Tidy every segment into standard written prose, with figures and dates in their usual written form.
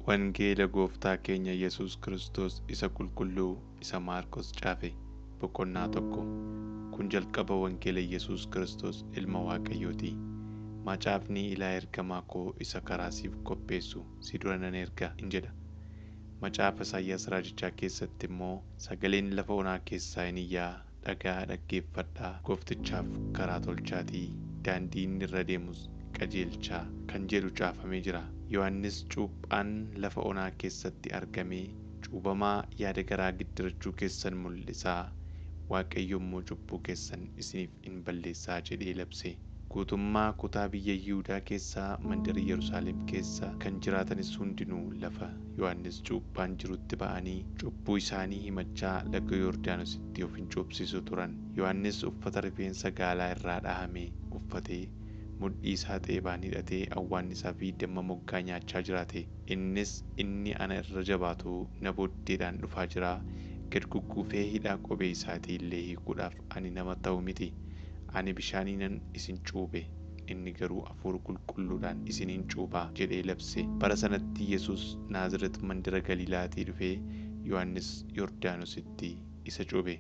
Wangeela Gooftaa keenya Yesuus Kiristoos isa qulqulluu isa Maarqos caafe boqonnaa 1. Kun jalqaba Wangeela Yesuus Kiristoos ilma Waaqayyooti. Macaafni ilaa ergamaa koo isa karaa siif qopheessu si dura nan erga in jedha. Macaafa Isaayyaas raajichaa keessatti immoo sagaleen lafa onaa keessaa in iyyaa, dhagaa dhaggeeffadhaa, Gooftichaaf karaa tolchaatii, daandii inni irra deemus qajeelchaa kan jedhu caafamee jira. Yohannis cuuphaan lafa onaa keessatti argamee cuubamaa yaada garaa giddirachuu keessan mul'isaa, Waaqayyo immoo cubbuu keessan isiniif in balleessaa jedhee labse. Guutummaa kutaa biyya Yihuudaa keessaa mandarii Yerusaalem keessa kan jiraatanis hundinuu lafa Yohannis cuuphaan jirutti ba'anii cubbuu isaanii himachaa laga Yordaanositti of hin cuupsisu turan. Yohannis uffata rifeensa gaalaa irraa dhahame uffatee mudhii isaa xeebaan hidhatee awwaannisaa fi damma moggaa nyaachaa jiraate. Innis inni ana irra jabaatu na booddeedhaan dhufaa jira, gad gugguufee hidhaa qubee isaatii illee hiikuudhaaf ani nama ta'u miti. Ani bishaaniinan isin cuube, inni garuu Hafuura Qulqulluudhaan isiniin cuubaa jedhee labse. Bara sanatti Yesuus Naazreet mandara Galiilaatii dhufee Yohannis Yordaanositti isa cuube.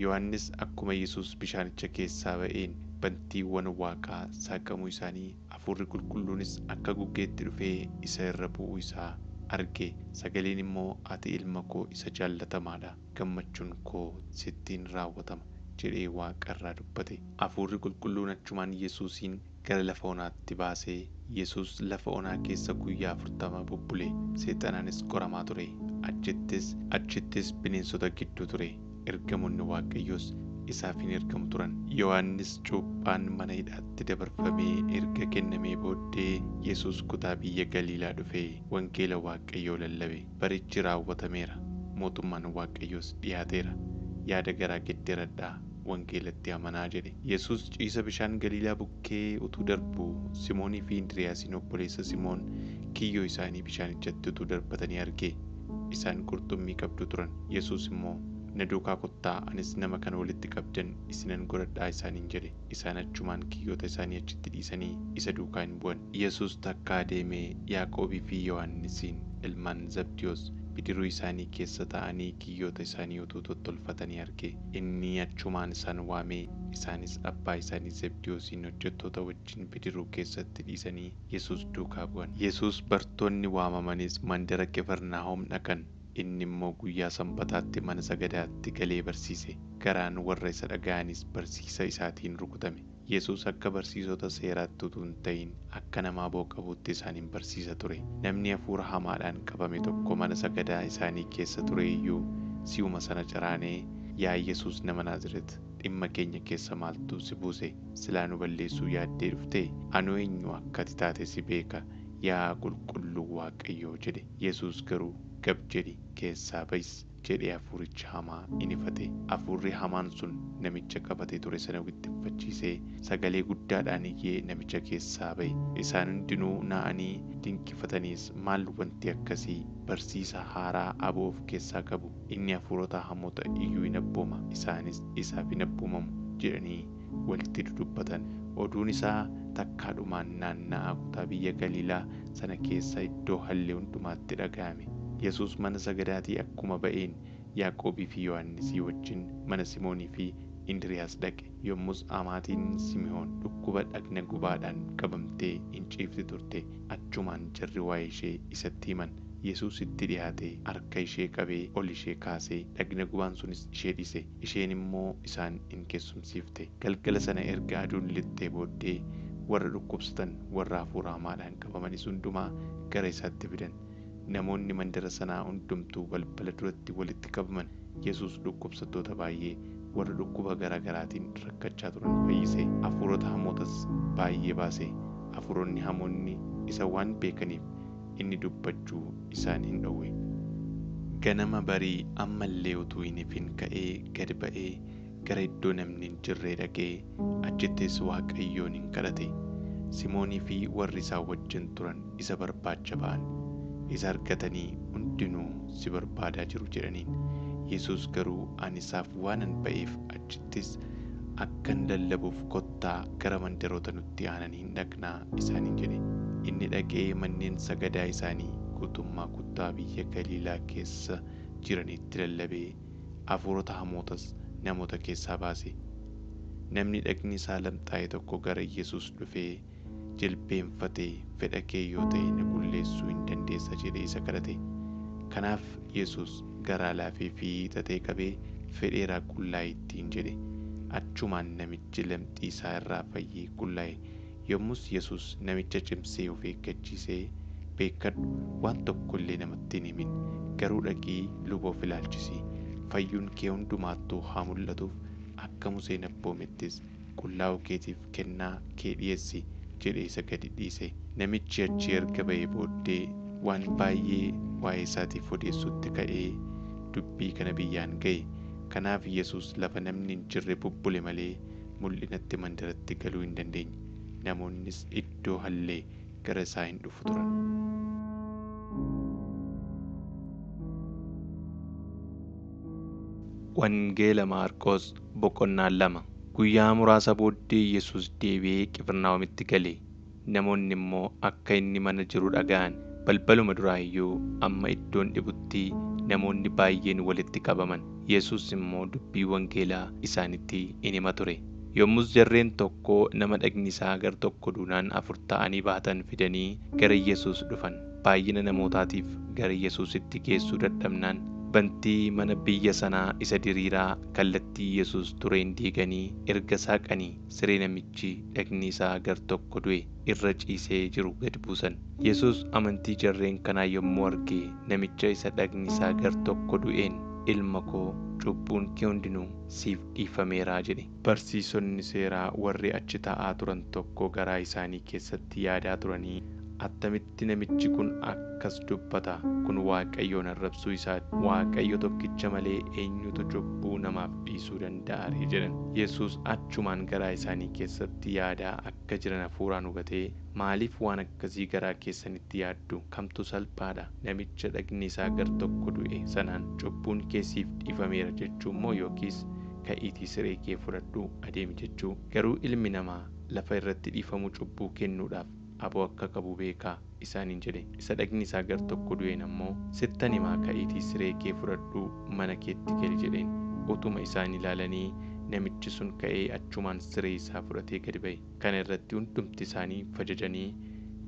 Yohannis akkuma Yesuus bishaanicha keessaa ba'een bantiiwwan Waaqaa saaqamuu isaanii, Hafuurri Qulqulluunis akka guggeetti dhufee isa irra bu'uu isaa arge. Sagaleen immoo, ati ilma koo isa jaallatamaadha, gammachuun koo sittiin raawwatama jedhee Waaqa irraa dubbate. Hafuurri Qulqulluun achumaan Yesuusin gara lafa onaatti baasee, Yesuus lafa onaa keessa guyyaa 40 bubbule. Seexanaanis qoramaa ture. Achittis bineensota gidduu ture. Ergamoonni Waaqayyoos isaaf hin ergamu turan. Yohannis cuuphaan mana hidhaatti dabarfamee erga kennamee booddee Yesuus kutaa biyya Galiilaa dhufee wangeela Waaqayyoo lallabe. Barichi raawwatameera, mootummaan Waaqayyoos dhiyaateera. Yaada garaa gedderadhaa, wangeelatti amanaa jedhe. Yesuus ciisa bishaan Galiilaa bukkee utuu darbuu Simoonii fi Indiriiyaasiin obboleessa Simoon kiyyoo isaanii bishaanichatti utuu darbatanii arge. Isaan qurxummii qabdu turan. Yesuus immoo, na duukaa kottaa, anis nama kana walitti qabdan isinan godhadhaa isaaniin jedhe. Isaan achumaan kiyyoota isaanii achitti dhiisanii isa duukaa hin bu'an. Yesuus takkaa deemee Yaaqoobii fi Yohannisiin ilmaan Zabdiyoos bidiruu isaanii keessa ta'anii kiyyoota isaanii utuu tottolfatanii arge. Inni achumaan isaan waamee, isaanis abbaa isaanii Zabdiyoosiin hojjettoota wajjin bidiruu keessatti dhiisanii Yesuus duukaa bu'an. Yesuus bartoonni waamamanis mandara Qifirnaahom dhaqan. Inni immoo guyyaa Sanbataatti mana sagadaatti galee barsiise. Garaan warra isa dhaga'anis barsiisa isaatiin rukutame. Yesuus akka barsiisota seeraatti utuu hin ta'in akka nama aboo qabuutti isaaniin barsiisa ture. Namni hafuura hamaadhaan qabame tokko mana sagadaa isaanii keessa ture iyyuu si'uma sana caraanee, yaa Yesuus nama Naazreet, dhimma keenya keessa maaltu si buuse? Silaa nu balleessuu yaaddee dhuftee? Anu eenyu akka ati taate si beeka, yaa qulqulluu Waaqayyoo jedhe. Yesuus garuu, gab jedhi, keessaa ba'is jedhee hafuuricha hamaa in ifate. Hafuurri hamaan sun namicha qabatee ture sana wittiffachiisee sagalee guddaadhaan iyyee namicha keessaa ba'e. Isaan hundinuu na'anii dinqifataniis, maal wanti akkasii? Barsiisa haaraa aboo of keessaa qabu. Inni hafuurota hamoota iyyuu hin abbooma, isaanis isaaf hin abboomamu jedhanii walitti dudubbatan. Oduun isaa takkaadhumaan naanna'aa kutaa biyya Galiilaa sana keessa iddoo hallee hundumaatti dhaga'ame. Yesuus mana sagadaatii akkuma ba'een Yaaqoobii fi Yohannisii wajjin mana Simoonii fi Indiriiyaas dhaqe. Yommus amaatiin Simi'oon dhukkuba dhagna gubaadhaan qabamtee hin ciifti turte. Achumaan jarri waa'ee ishee isatti himan. Yesuus itti dhiyaatee harka ishee qabee ol ishee kaasee dhagna gubaan sunis ishee dhiise. Isheen immoo isaan in keessumsiifte. Galgala sana erga aduun lixxee booddee warra dhukkubsatan, warra hafuura hamaadhaan qabamanis hundumaa gara isaatti fidan. Namoonni mandara sanaa hundumtuu balbala duratti walitti qabaman. Yesuus dhukkubsattoota baay'ee warra dhukkuba garaa garaatiin rakkachaa turan fayyise. Hafuurota hamootas baay'ee baase. Hafuuronni hamoonni isa waan beekaniif inni dubbachuu isaan hin dhowwe. Ganama barii ammallee utuu hin ifin ka'ee gad ba'ee gara iddoo namni hin jirree dhaqee achittis Waaqayyoon hin kadhate. Simoonii fi warri isaa wajjin turan isa barbaacha ba'an. Isa argatanii hundinuu si barbaadaa jiru jedhaniin. Yesuus garuu, ani isaaf waanan ba'eef achittis akkan lallabuuf kottaa gara mandaroota nutti aananii dhaqnaa isaaniin jedhe. Inni dhaqee manneen sagadaa isaanii guutummaa kutaa biyya Galiilaa keessa jiranitti lallabee hafuurota hamootas namoota keessaa baase. Namni dhagni isaa lamxaa'e tokko gara Yesuus dhufee jilbeenfatee, fedha kee yoo ta'e na qulleessuu hin dandeessa jedhee isa kadhate. Kanaaf Yesuus garaa laafee fi hiixatee qabee fedheeraa qullaa'e ittiin jedhe. Achumaan namichi lamxii isaa irraa fayyee qullaa'e. Yommus Yesuus namicha cimsee of eeggachiisee, beekkadhu, waan tokko illee namatti hin himin, garuu dhaqii luboof ilaalchisi. Fayyuun kee hundumaattuu haa mul'atuuf akka Museen abboomettis qullaa'uu keetiif kennaa kee dhiyeessi jedhee isa gadi dhiise. Namichi achi erga ba'ee booddee waan baay'ee waa'ee isaatiif odeessuutti ka'ee dubbii kana biyyaan ga'e. Kanaaf Yesuus lafa namni hin jirre bubbule malee mul'inatti mandaratti galuu hin dandeenye. Namoonnis iddoo hallee gara isaa hin dhufu turan. Wangeela Maarqos boqonnaa 2. Guyyaa muraasa booddee Yesuus deebi'ee Qifirnaahoomitti gale. Namoonni immoo akka inni mana jiru dhaga'an. Balbaluma duraa iyyuu amma iddoon dhibutti namoonni baay'een walitti qabaman. Yesuus immoo dubbii wangeelaa isaanitti in hima ture. Yommus jarreen tokko nama dhagni isaa gar tokko duunaan 4 ta'anii baatan fidanii gara Yesuus dhufan. Baay'ina namootaatiif gara Yesuusitti geessuu dadhabnaan bantii mana biyya sanaa isa diriiraa kallattii Yesuus tureen diiganii erga saaqanii siree namichi dhagni isaa gar tokko du'e irra ciisee jiru gad buusan. Yesuus amantii jarreen kanaa yommuu arge namicha isa dhagni isaa gar tokko du'een, ilma koo, cubbuun kee hundinuu siif dhiifameeraa jedhe. Barsiisonni seeraa warri achi taa'aa turan tokko garaa isaanii keessatti yaadaa turanii, attamitti namichi kun akkas dubbata? Kun Waaqayyoon arrabsuu isaati. Waaqayyo tokkicha malee eenyutu cubbuu namaaf dhiisuu danda'a jedhan. Yesuus achumaan garaa isaanii keessatti yaadaa akka jiran hafuuraan hubatee, maaliif waan akkasii garaa keessanitti yaaddu? Kamtu salphaadha? Namicha dhagni isaa gar tokko du'e sanaan cubbuun kee siif dhiifameera jechuu moo yookiis ka'iitii siree kee fudhadhu adeemi jechuu? Garuu ilmi namaa lafa irratti dhiifamuu cubbuu kennuudhaaf aboo akka qabu beekaa isaaniin jedhe. Isa dhagni isaa gar tokko du'een ammoo, sittan himaa ka'iitii siree kee fudhadhu mana keetti gali jedheen. Utuma isaan ilaalanii namichi sun ka'ee achumaan siree isaa fudhatee gadi ba'e. Kana irratti hundumti isaanii fajajanii,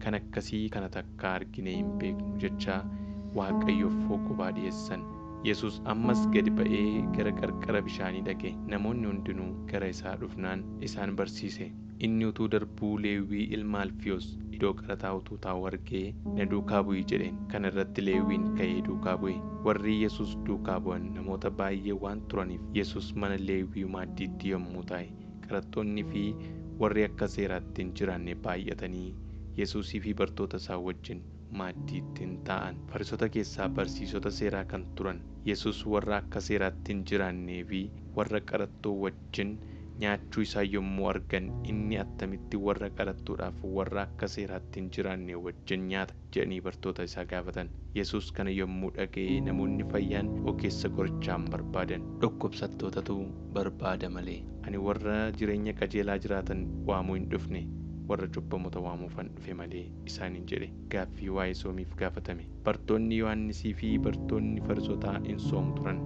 kan akkasii kana takka arginee hin beeknu jechaa Waaqayyoof kophaa dhiyeessan. Yesuus ammas gadi ba'ee gara qarqara bishaanii dhaqe. Namoonni hundinuu gara isaa dhufnaan isaan barsiise. Inni utuu darbuu Leewwii ilma Alfiyoos iddoo qaraxaa utuu taa'u argee, na duukaa bu'i jedheen. Kana irratti Leewwiin ka'ee duukaa bu'e. Warri Yesuus duukaa bu'an namoota baay'ee waan turaniif Yesuus mana Leewwii maaddiitti yommuu taa'e, qaraxxoonnii fi warri akka seeraatti hin jiraanne baay'atanii Yesuusii fi bartoota isaa wajjin maaddiitti hin taa'an. Fariisota keessaa barsiisota seeraa kan turan Yesuus warra akka seeraatti hin jiraannee fi warra qaraxxoo wajjin nyaachuu isaa yommuu argan, inni attamitti warra qaraxxoodhaaf warra akka seeraatti hin jiraanne wajjin nyaata jedhanii bartoota isaa gaafatan. Yesuus kana yommuu dhaga'e namoonni fayyaan ogeessa qorichaan barbaadan. Dhukkubsattootatu barbaada malee, ani warra jireenya qajeelaa jiraatan waamuu hin dhufne, warra cubbamoota waamuufan dhufe malee isaaniin jedhe. Gaaffii waa'ee soomiif gaafatame. Bartoonni Yohannisii fi bartoonni Farisootaa in soomu turan.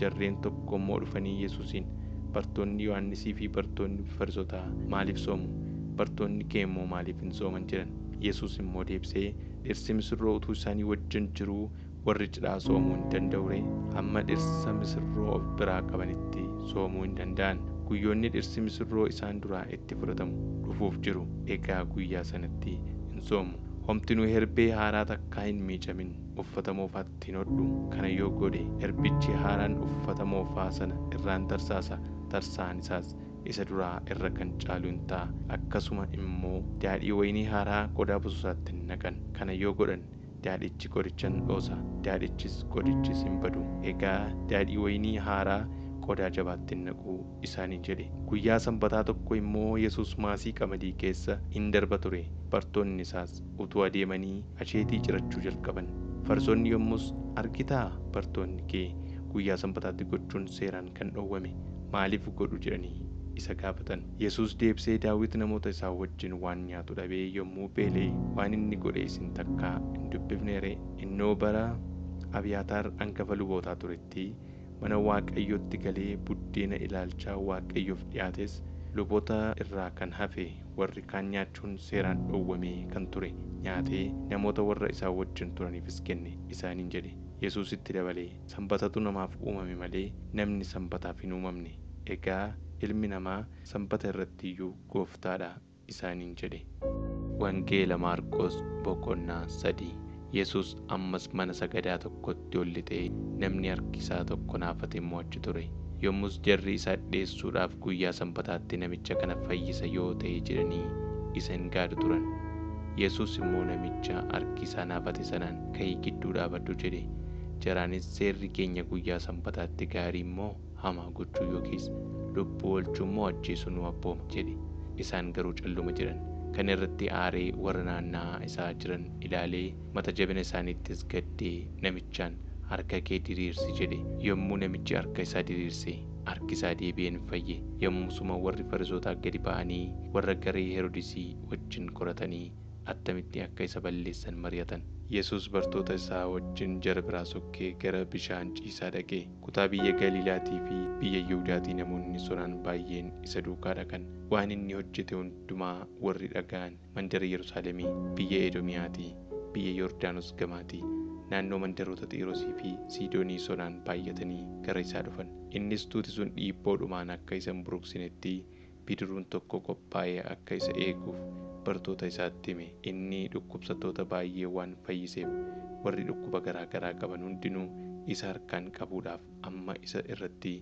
Jarreen tokko immoo dhufanii Yesuusiin, bartoonni Yohannisii fi bartoonni Farisootaa maaliif soomu? Bartoonni kee immoo maaliif hin sooman jedhan. Yesuus immoo deebisee, dhirsi misirroo utuu isaanii wajjin jiruu warri cidhaa soomuu hin danda'u ree? Hamma dhirsa misirroo of biraa qabanitti soomuu hin danda'an. Guyyoonni dhirsi misirroo isaan duraa itti fudhatamu dhufuuf jiru. Egaa guyyaa sanatti hin soomu. Homtinuu herbee haaraa takkaa hin miicamin uffata moofaatti hin hodhu. Kana yoo godhe herbichi haaraan uffata moofaa sana irraan tarsaasa. Tarsaan isaas isa duraa irra kan caalu hin ta'a. Akkasuma immoo daadhii wayinii haaraa qodaa bususaatti hin naqan. Kana yoo godhan daadhichi qorichan dhoosa, daadhichis qorichis hin badu. Egaa daadhii wayinii haaraa qodaa jabaatti hin naqu isaaniin jedhe. Guyyaa sanbataa tokko immoo Yesuus maasii qamadii keessa in darba ture. Bartoonni isaas utuu adeemanii asheetii cirachuu jalqaban. Fariisonni yommus, argitaa bartoonni kee guyyaa sanbataatti gochuun seeraan kan dhowwame maaliif godhu jedhanii isa gaafatan. Yesuus deebisee, Daawit namoota isaa wajjin waan nyaatu dhabee yommuu beela'e waan inni godhe isin takkaa hin dubbifne ree? Innoo bara Abiyaataar hangafa lubootaa turetti mana Waaqayyootti galee buddeena ilaalchaa Waaqayyoof dhiyaates luboota irraa kan hafe warri kaan nyaachuun seeraan dhowwamee kan ture nyaatee namoota warra isaa wajjin turaniifis kenne isaaniin jedhe. Yesuus itti dabalee, sanbatatu namaaf uumame malee namni sanbataaf hin uumamne. Egaa ilmi namaa sanbata irratti iyyuu gooftaadha isaaniin jedhe. Wangeela Maarqos boqonnaa 3. Yesuus ammas mana sagadaa tokkotti ol lixee namni harki isaa tokko naafate immoo achi ture. Yommus jarri isa dhiyeessuudhaaf guyyaa sanbataatti namicha kana fayyisa yoo ta'e jedhanii isa hin gaadu turan. Yesuus immoo namicha harki isaa naafate sanaan, ka'ii gidduu dhaabadhu jedhe. Jaraanis, seerri keenya guyyaa sanbataatti gaarii immoo hamaa gochuu yookiis lubbuu oolchuu immoo ajjeesuu nu abbooma jedhe. Isaan garuu calluma jedhan. Kana irratti aaree warra naanna'aa isaa jiran ilaalee mata jabina isaaniittis gaddee namichaan, harka kee diriirsi jedhe. Yommuu namichi harka isaa diriirse harki isaa deebi'ee ni fayye. Yommusuma warri Farisootaa gadi ba'anii warra garee Heroodisii wajjin qoratanii attamitti akka isa balleessan mari'atan. Yesuus bartoota isaa wajjin jara biraa sokkee gara bishaan ciisaa dhaqe. Kutaa biyya Galiilaatii fi biyya Yihuudaatii namoonni sonaan baay'een isa duukaa dhaqan. Waan inni hojjete hundumaa warri dhaga'an mandara Yerusaalemii, biyya Edomiyaatii, biyya Yordaanos gamaatii, naannoo mandaroota Xiiroosii fi Siidoonii sonaan baay'atanii gara isaa dhufan. Innis tuuti sun dhiibboodhumaan akka isa hin buruqsinetti bidiruun tokko qophaa'ee akka isa eeguuf bartoota isaatti hime. Inni dhukkubsattoota baay'ee waan fayyiseef warri dhukkuba garaa garaa qaban hundinuu isa harkaan qabuudhaaf amma isa irratti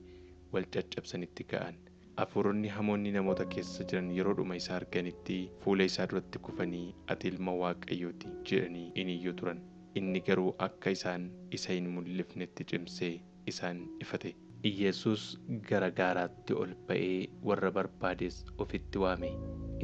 wal caccabsanitti ka'an. Hafuuronni hamoonni namoota keessa jiran yeroodhuma isa arganitti fuula isaa duratti kufanii, ati ilma Waaqayyooti jedhanii in iyyuu turan. Inni garuu akka isaan isa hin mul'ifnetti cimsee isaan ifate. Yesuus gara gaaraatti ol ba'ee warra barbaades ofitti waame.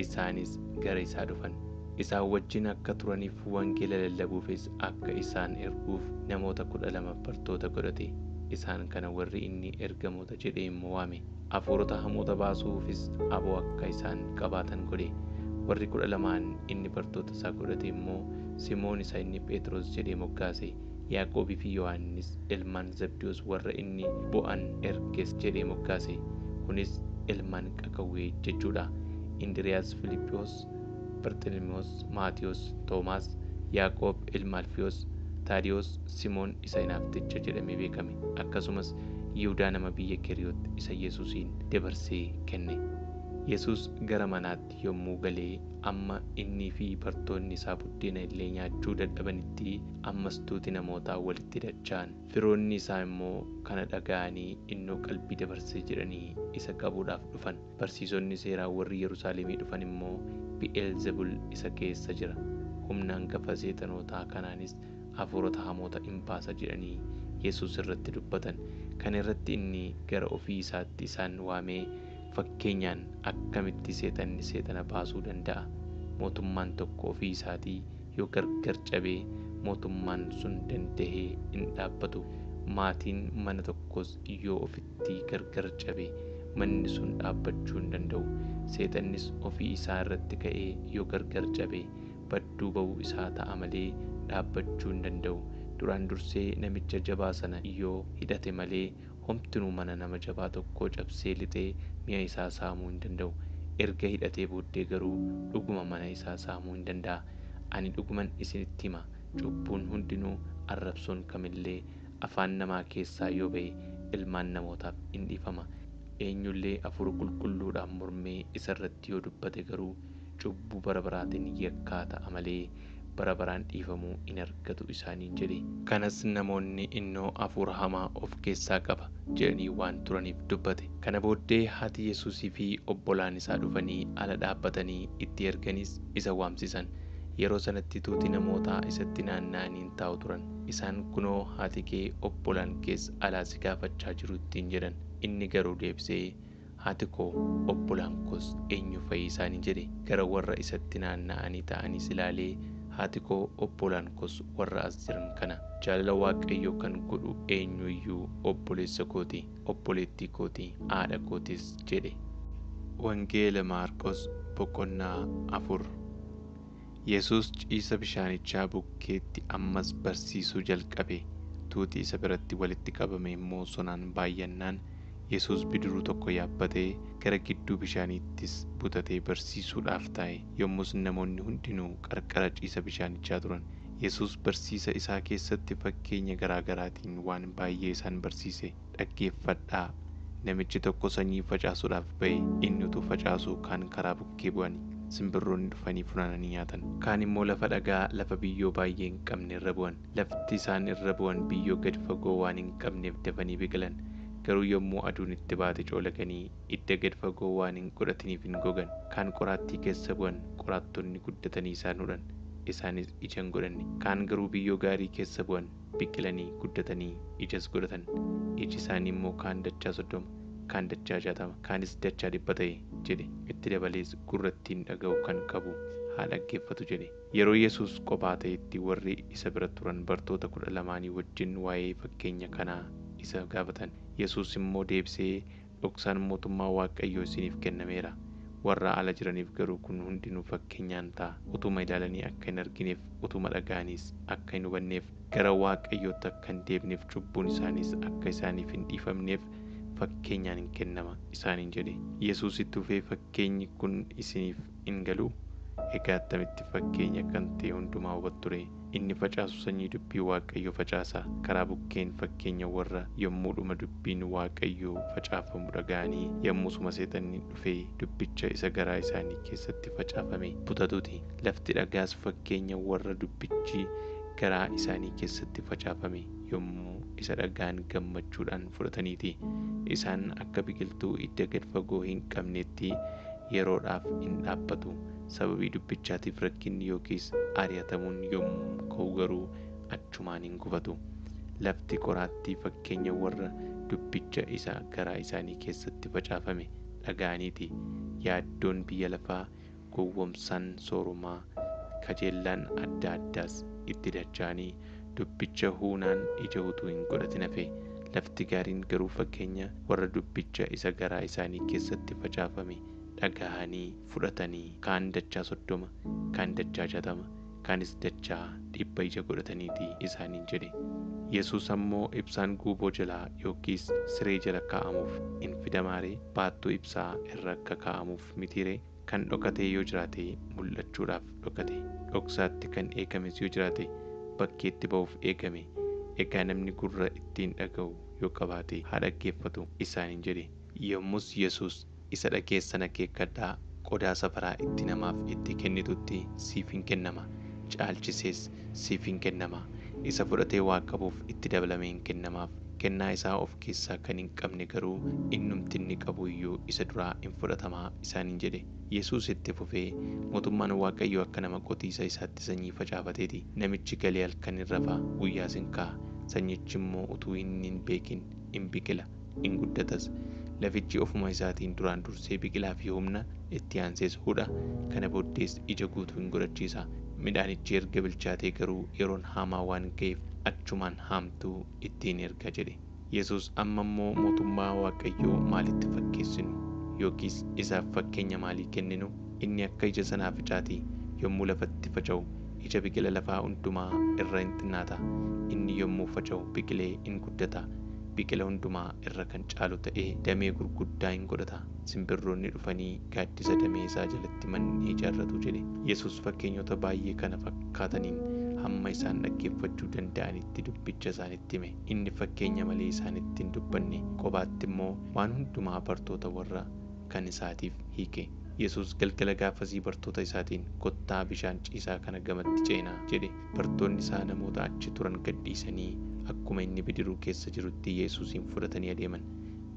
Isaanis gara isaa dhufan. Isaan wajjin akka turaniif wangeela lallabuufis akka isaan erguuf namoota 12 bartoota godhate. Isaan kana warri inni ergamoota jedhee immoo waame. Hafuurota hamoota baasuufis aboo akka isaan qabaatan godhe. Warri 12 inni bartoota isaa godhate immoo Simoon isa inni Phexros jedhee moggaase, Yaaqoobii fi Yohaannis ilmaan Zabdiyoos warra inni bo'an erges jedhee moggaase. Kunis ilmaan qaqawwee jechuudha. Indiriyaas, Filiiphoos, Bartalimoos, Maatiyos, Toomaas, Yaaqoob ilma Alfiyoos, Taadiyoos, Simoon isa hinaafticha jedhamee beekame, akkasumas Yihudaa nama biyya Keriyoot isa Yesuusiin dabarsee kenne. Yesuus gara manaatti yommuu galee amma innii fi bartoonni isaa buddeena illee nyaachuu dadhabanitti ammas tuuti namootaa walitti dacha'an. Firoonni isaa immoo kana dhaga'anii innoo qalbii dabarsee jedhanii isa qabuudhaaf dhufan. Barsiisonni seeraa warri Yerusaalemii dhufan immoo Bi'eelzebul isa keessa jira, humna hangafa seexanootaa kanaanis hafuurota hamoota in baasa jedhanii Yesuus irratti dubbatan. Kana irratti inni gara ofii isaatti isaan waamee fakkeenyaan akkamitti seexanni seexana baasuu danda'a? Mootummaan tokko ofii isaatii yoo gargar cabee mootummaan sun danda'ee hin dhaabbatu. Maatiin mana tokkos yoo ofitti gargar cabe manni sun dhaabbachuu hin danda'u. Seexannis ofii isaa irratti ka'ee yoo gargar cabe badduu ba'uu isaa ta'a malee dhaabbachuu hin danda'u. Duraan dursee namicha jabaa sana yoo hidhate malee homtinuu mana nama jabaa tokkoo cabsee lixee mi'a isaa saamuu hin danda'u. Erga hidhatee booddee garuu dhuguma mana isaa saamuu hin danda'a. Ani dhuguman isinitti hima, cubbuun hundinuu, arrabsoon kamillee afaan namaa keessaa yoo ba'e ilmaan namootaaf in dhiifama. Eenyullee hafuura qulqulluudhaan mormee isa irratti yoo dubbate garuu cubbuu bara baraatiin yakkaa ta'a malee bara baraan dhiifamuu in argatu isaaniin jedhe. Kanas namoonni innoo hafuura hamaa of keessaa qaba jedhanii waan turaniif dubbate. Kana booddee haati Yesuusii fi obbolaan isaa dhufanii ala dhaabbatanii itti erganis isa waamsisan. Yeroo sanatti tuuti namootaa isatti naanna'anii taa'u turan. Isaan kunoo haati kee obbolaan kees alaa si gaafachaa jiru ittiin jedhan. Inni garuu deebisee, haati koo obbolaan koos eenyu fa'i isaaniin jedhe. Gara warra isatti naanna'anii ta'anis ilaalee, haati koo obbolaan koos warra as jiran kana. Jaalala Waaqayyoo kan godhu eenyu iyyuu obboleessa kooti, obboleettii kooti, haadha kootis jedhe. Wangeela Maarqos boqonnaa 4. Yesuus ciisa bishaanichaa bukkeetti ammas barsiisuu jalqabe. Tuuti isa biratti walitti qabame immoo sonaan baay'annaan Yesuus bidiruu tokko yaabbatee gara gidduu bishaaniittis butatee barsiisuudhaaf taa'e. Yommus namoonni hundinuu qarqara ciisa bishaanichaa turan. Yesuus barsiisa isaa keessatti fakkeenya garaa garaatiin waan baay'ee isaan barsiise. Dhaggeeffadhaa. Namichi tokko sanyii facaasuudhaaf ba'e. Inni utuu facaasuu kaan karaa bukkee bu'an. Simbirroonni dhufanii funaananii nyaatan. Kaan immoo lafa dhagaa, lafa biyyoo baay'ee hin qabne irra bu'an. Lafti isaan irra bu'an biyyoo gadi fagoo waan hin qabneef dafanii biqilan. Garuu yommuu aduun itti baate coolaganii idda gadi fagoo waan hin godhatiniif hin gogan. Kaan qoraattii keessa bu'an. Qoraattonni guddatanii isaan hudhan. Isaanis ija hin godhanne. Kaan garuu biyyoo gaarii keessa bu'an. Biqilanii guddatanii ijas godhatan. Iji isaanii immoo kaan dachaa 30, kaan dachaa 60, kaanis dachaa 100 ta'e jedhe. Itti dabalees gurra ittiin dhaga'u kan qabu haa dhaggeeffatu jedhe. Yeroo Yesuus kophaa ta'etti warri isa bira turan bartoota 12 wajjin waa'ee fakkeenya kanaa isa gaafatan. Yesuus immoo deebisee, dhoksaan mootummaa Waaqayyoo isiniif kennameera. Warra ala jiraniif garuu kun hundinuu fakkeenyaan ta'a. Utuma ilaalanii akka hin argineef, utuma dhaga'aniis akka hin hubanneef, gara Waaqayyootti akka hin deebneef, cubbuun isaaniis akka isaaniif hin dhiifamneef fakkeenyaan hin kennama isaaniin jedhe. Yesuus itti fufee, fakkeenyi kun isiniif hin galuu? Egaa attamitti fakkeenya kan ta'e hundumaa hubattu ree? Inni facaasu sanyii dubbii Waaqayyoo facaasa. Karaa bukkeen fakkeenya warra yommuudhuma dubbiin Waaqayyoo facaafamu dhaga'anii yommusuma seexanni dhufee dubbicha isa garaa isaanii keessatti facaafame butatuuti. Lafti dhagaas fakkeenya warra dubbichi garaa isaanii keessatti facaafame yommuu isa dhagaan gammachuudhaan fudhataniiti. Isaan akka biqiltuu idda gad fagoo hin qabneetti yeroodhaaf hin dhaabbatu. Sababii dubbichaatiif rakkinni yookiis ari'atamuun yommuu ka'u garuu achumaan hin gubatu. Lafti qoraattii fakkeenya warra dubbicha isa garaa isaanii keessatti facaafame dhaga'aniiti. Yaaddoon biyya lafaa, gowwoomsaan soorumaa, kajeellaan adda addaas itti dacha'anii dubbicha huunaan ija utuu hin godhatin hafe. Lafti gaariin garuu fakkeenya warra dubbicha isa garaa isaanii keessatti facaafame dhaga'anii fudhatanii kaan dachaa 30, kaan dachaa 60, kaanis dachaa 100 ija godhataniiti isaaniin jedhe. Yesuus ammoo, ibsaan guuboo jalaa yookiis siree jala kaa'amuuf hin fidamaaree? Baattuu ibsaa irra akka kaa'amuuf mitiiree? Kan dhokatee yoo jiraate mul'achuudhaaf dhokate. Dhoksaatti kan eegames yoo jiraate bakkeetti ba'uuf eegame. Egaa namni gurra ittiin dhaga'u yoo qabaate haa dhaggeeffatu isaaniin jedhe. Yommus Yesuus, isa dhageessan akeekkadhaa, qodaa safaraa itti namaaf itti kennitutti siif hin kennama, caalchisees siif hin kennama. Isa fudhatee waa qabuuf itti dabalamee hin kennamaaf. Kennaa isaa of keessaa kan hin qabne garuu innumti inni qabu iyyuu isa duraa hin fudhatamaa isaaniin jedhe. Yesuus itti fufee, mootummaan Waaqayyoo akka nama qotiisa isaatti sanyii facaafateeti. Namichi galee halkan hin rafaa, guyyaas hin ka'a. Sanyichi immoo utuu inni hin beekin hin biqila, hin guddatas. Lafichi ofuma isaatiin duraan dursee biqilaa fi humna, itti aansees hudha. Kana booddees ija guutuu hin godhachiisa. Midhaanichi erga bilchaatee garuu yeroon haamaa waan ga'eef achumaan haamtuu ittiin erga jedhe. Yesuus amma immoo mootummaa Waaqayyoo maalitti fakkeessinu yookiis isaaf fakkeenya maalii kenninu? Inni akka ija sanaaficaatii yommuu lafatti faca'u ija biqila lafaa hundumaa irra hin xinnaata. Inni yommuu faca'u biqilee hin guddata. Biqila hundumaa irra kan caalu ta'ee damee gurguddaa hin godhata. Simbirroonni dhufanii gaaddisa damee isaa jalatti mannee ijaarratu jedhe. Yesuus fakkeenyota baay'ee kana fakkaataniin hamma isaan dhaggeeffachuu danda'anitti dubbicha isaanitti hime. Inni fakkeenya malee isaanitti hin dubbanne. Kophaatti immoo waan hundumaa bartoota warra kan isaatiif hiike. Yesuus galgala gaafasii bartoota isaatiin, kottaa bishaan ciisaa kana gamatti ceenaa jedhe. Bartoonni isaa namoota achi turan gadhiisanii akkuma inni bidiruu keessa jirutti Yesuusin fudhatanii adeeman.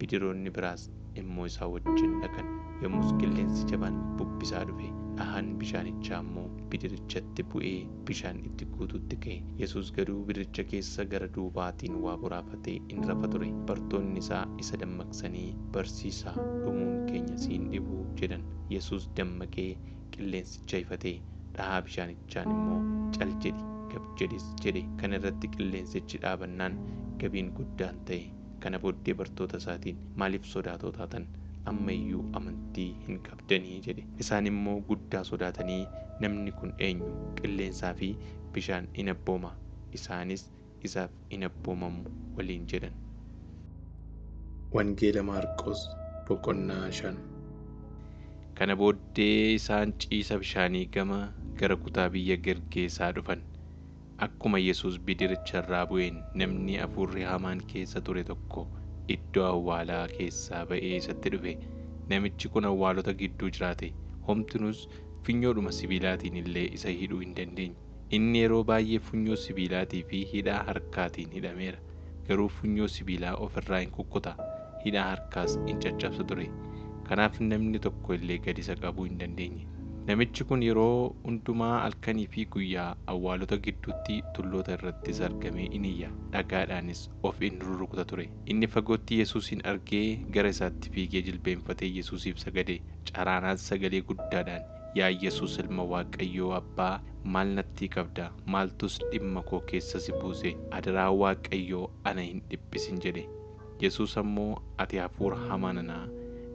Bidiroonni biraas immoo isaa wajjin dhaqan. Yommus qilleensi jabaan bubbisaa dhufe. Dhahaan bishaanichaa immoo bidirichatti bu'ee bishaan itti guututti ka'e. Yesuus garuu bidiricha keessa gara duubaatiin waa boraafatee in rafa ture. Bartoonni isaa isa dammaqsanii, barsiisaa, dhumuun keenya siin dhibuu jedhan. Yesuus dammaqee qilleensicha ifatee, dhahaa bishaanichaan immoo cal jedhi, gab jedhis jedhe. Kana irratti qilleensichi dhaabannaan gabiin guddaan ta'e. Kana booddee bartoota isaatiin, maaliif sodaatoo taatan? ammayyuu amantii hin qabdanii jedhe. Isaan immoo guddaa sodaatanii, namni kun eenyu? Qilleensaa fi bishaan in abbooma, isaanis isaaf in abboomamu waliin jedhan. Wangeela Maarqos boqonnaa 5. Kana booddee isaan ciisa bishaanii gara kutaa biyya Gergeesaa dhufan. Akkuma Yesuus bidiricharraa bu'een namni hafuurri hamaan keessa ture tokko iddoo awwaalaa keessaa ba'ee isatti dhufe. Namichi kun awwaalota gidduu jiraate. Homtunuus funyoodhuma sibiilaatiin illee isa hidhuu hin dandeenye. Inni yeroo baay'ee funyoo sibiilaatii fi hidhaa harkaatiin hidhameera. Garuu funyoo sibiilaa ofirraa hin kukkuta, hidhaa harkaas in caccabsa ture. Kanaaf namni tokko illee gad isa qabuu hin dandeenye. Namichi kun yeroo hundumaa halkanii fi guyyaa awwaalota gidduutti tulloota irrattis argamee in iyya. Dhagaadhaanis of in rurukuta ture. Inni fagootti Yesuusin argee gara isaatti fiigee jilbeenfatee Yesuusiif sagade. Caraanaas sagalee guddaadhaan, yaa Yesuus ilma Waaqayyoo Abbaa, maal natti qabda? Maaltus dhimma koo keessa si buuse? Adaraa Waaqayyoo ana hin dhiphisin jedhe. Yesuus ammoo, ati hafuura hamaa nanaa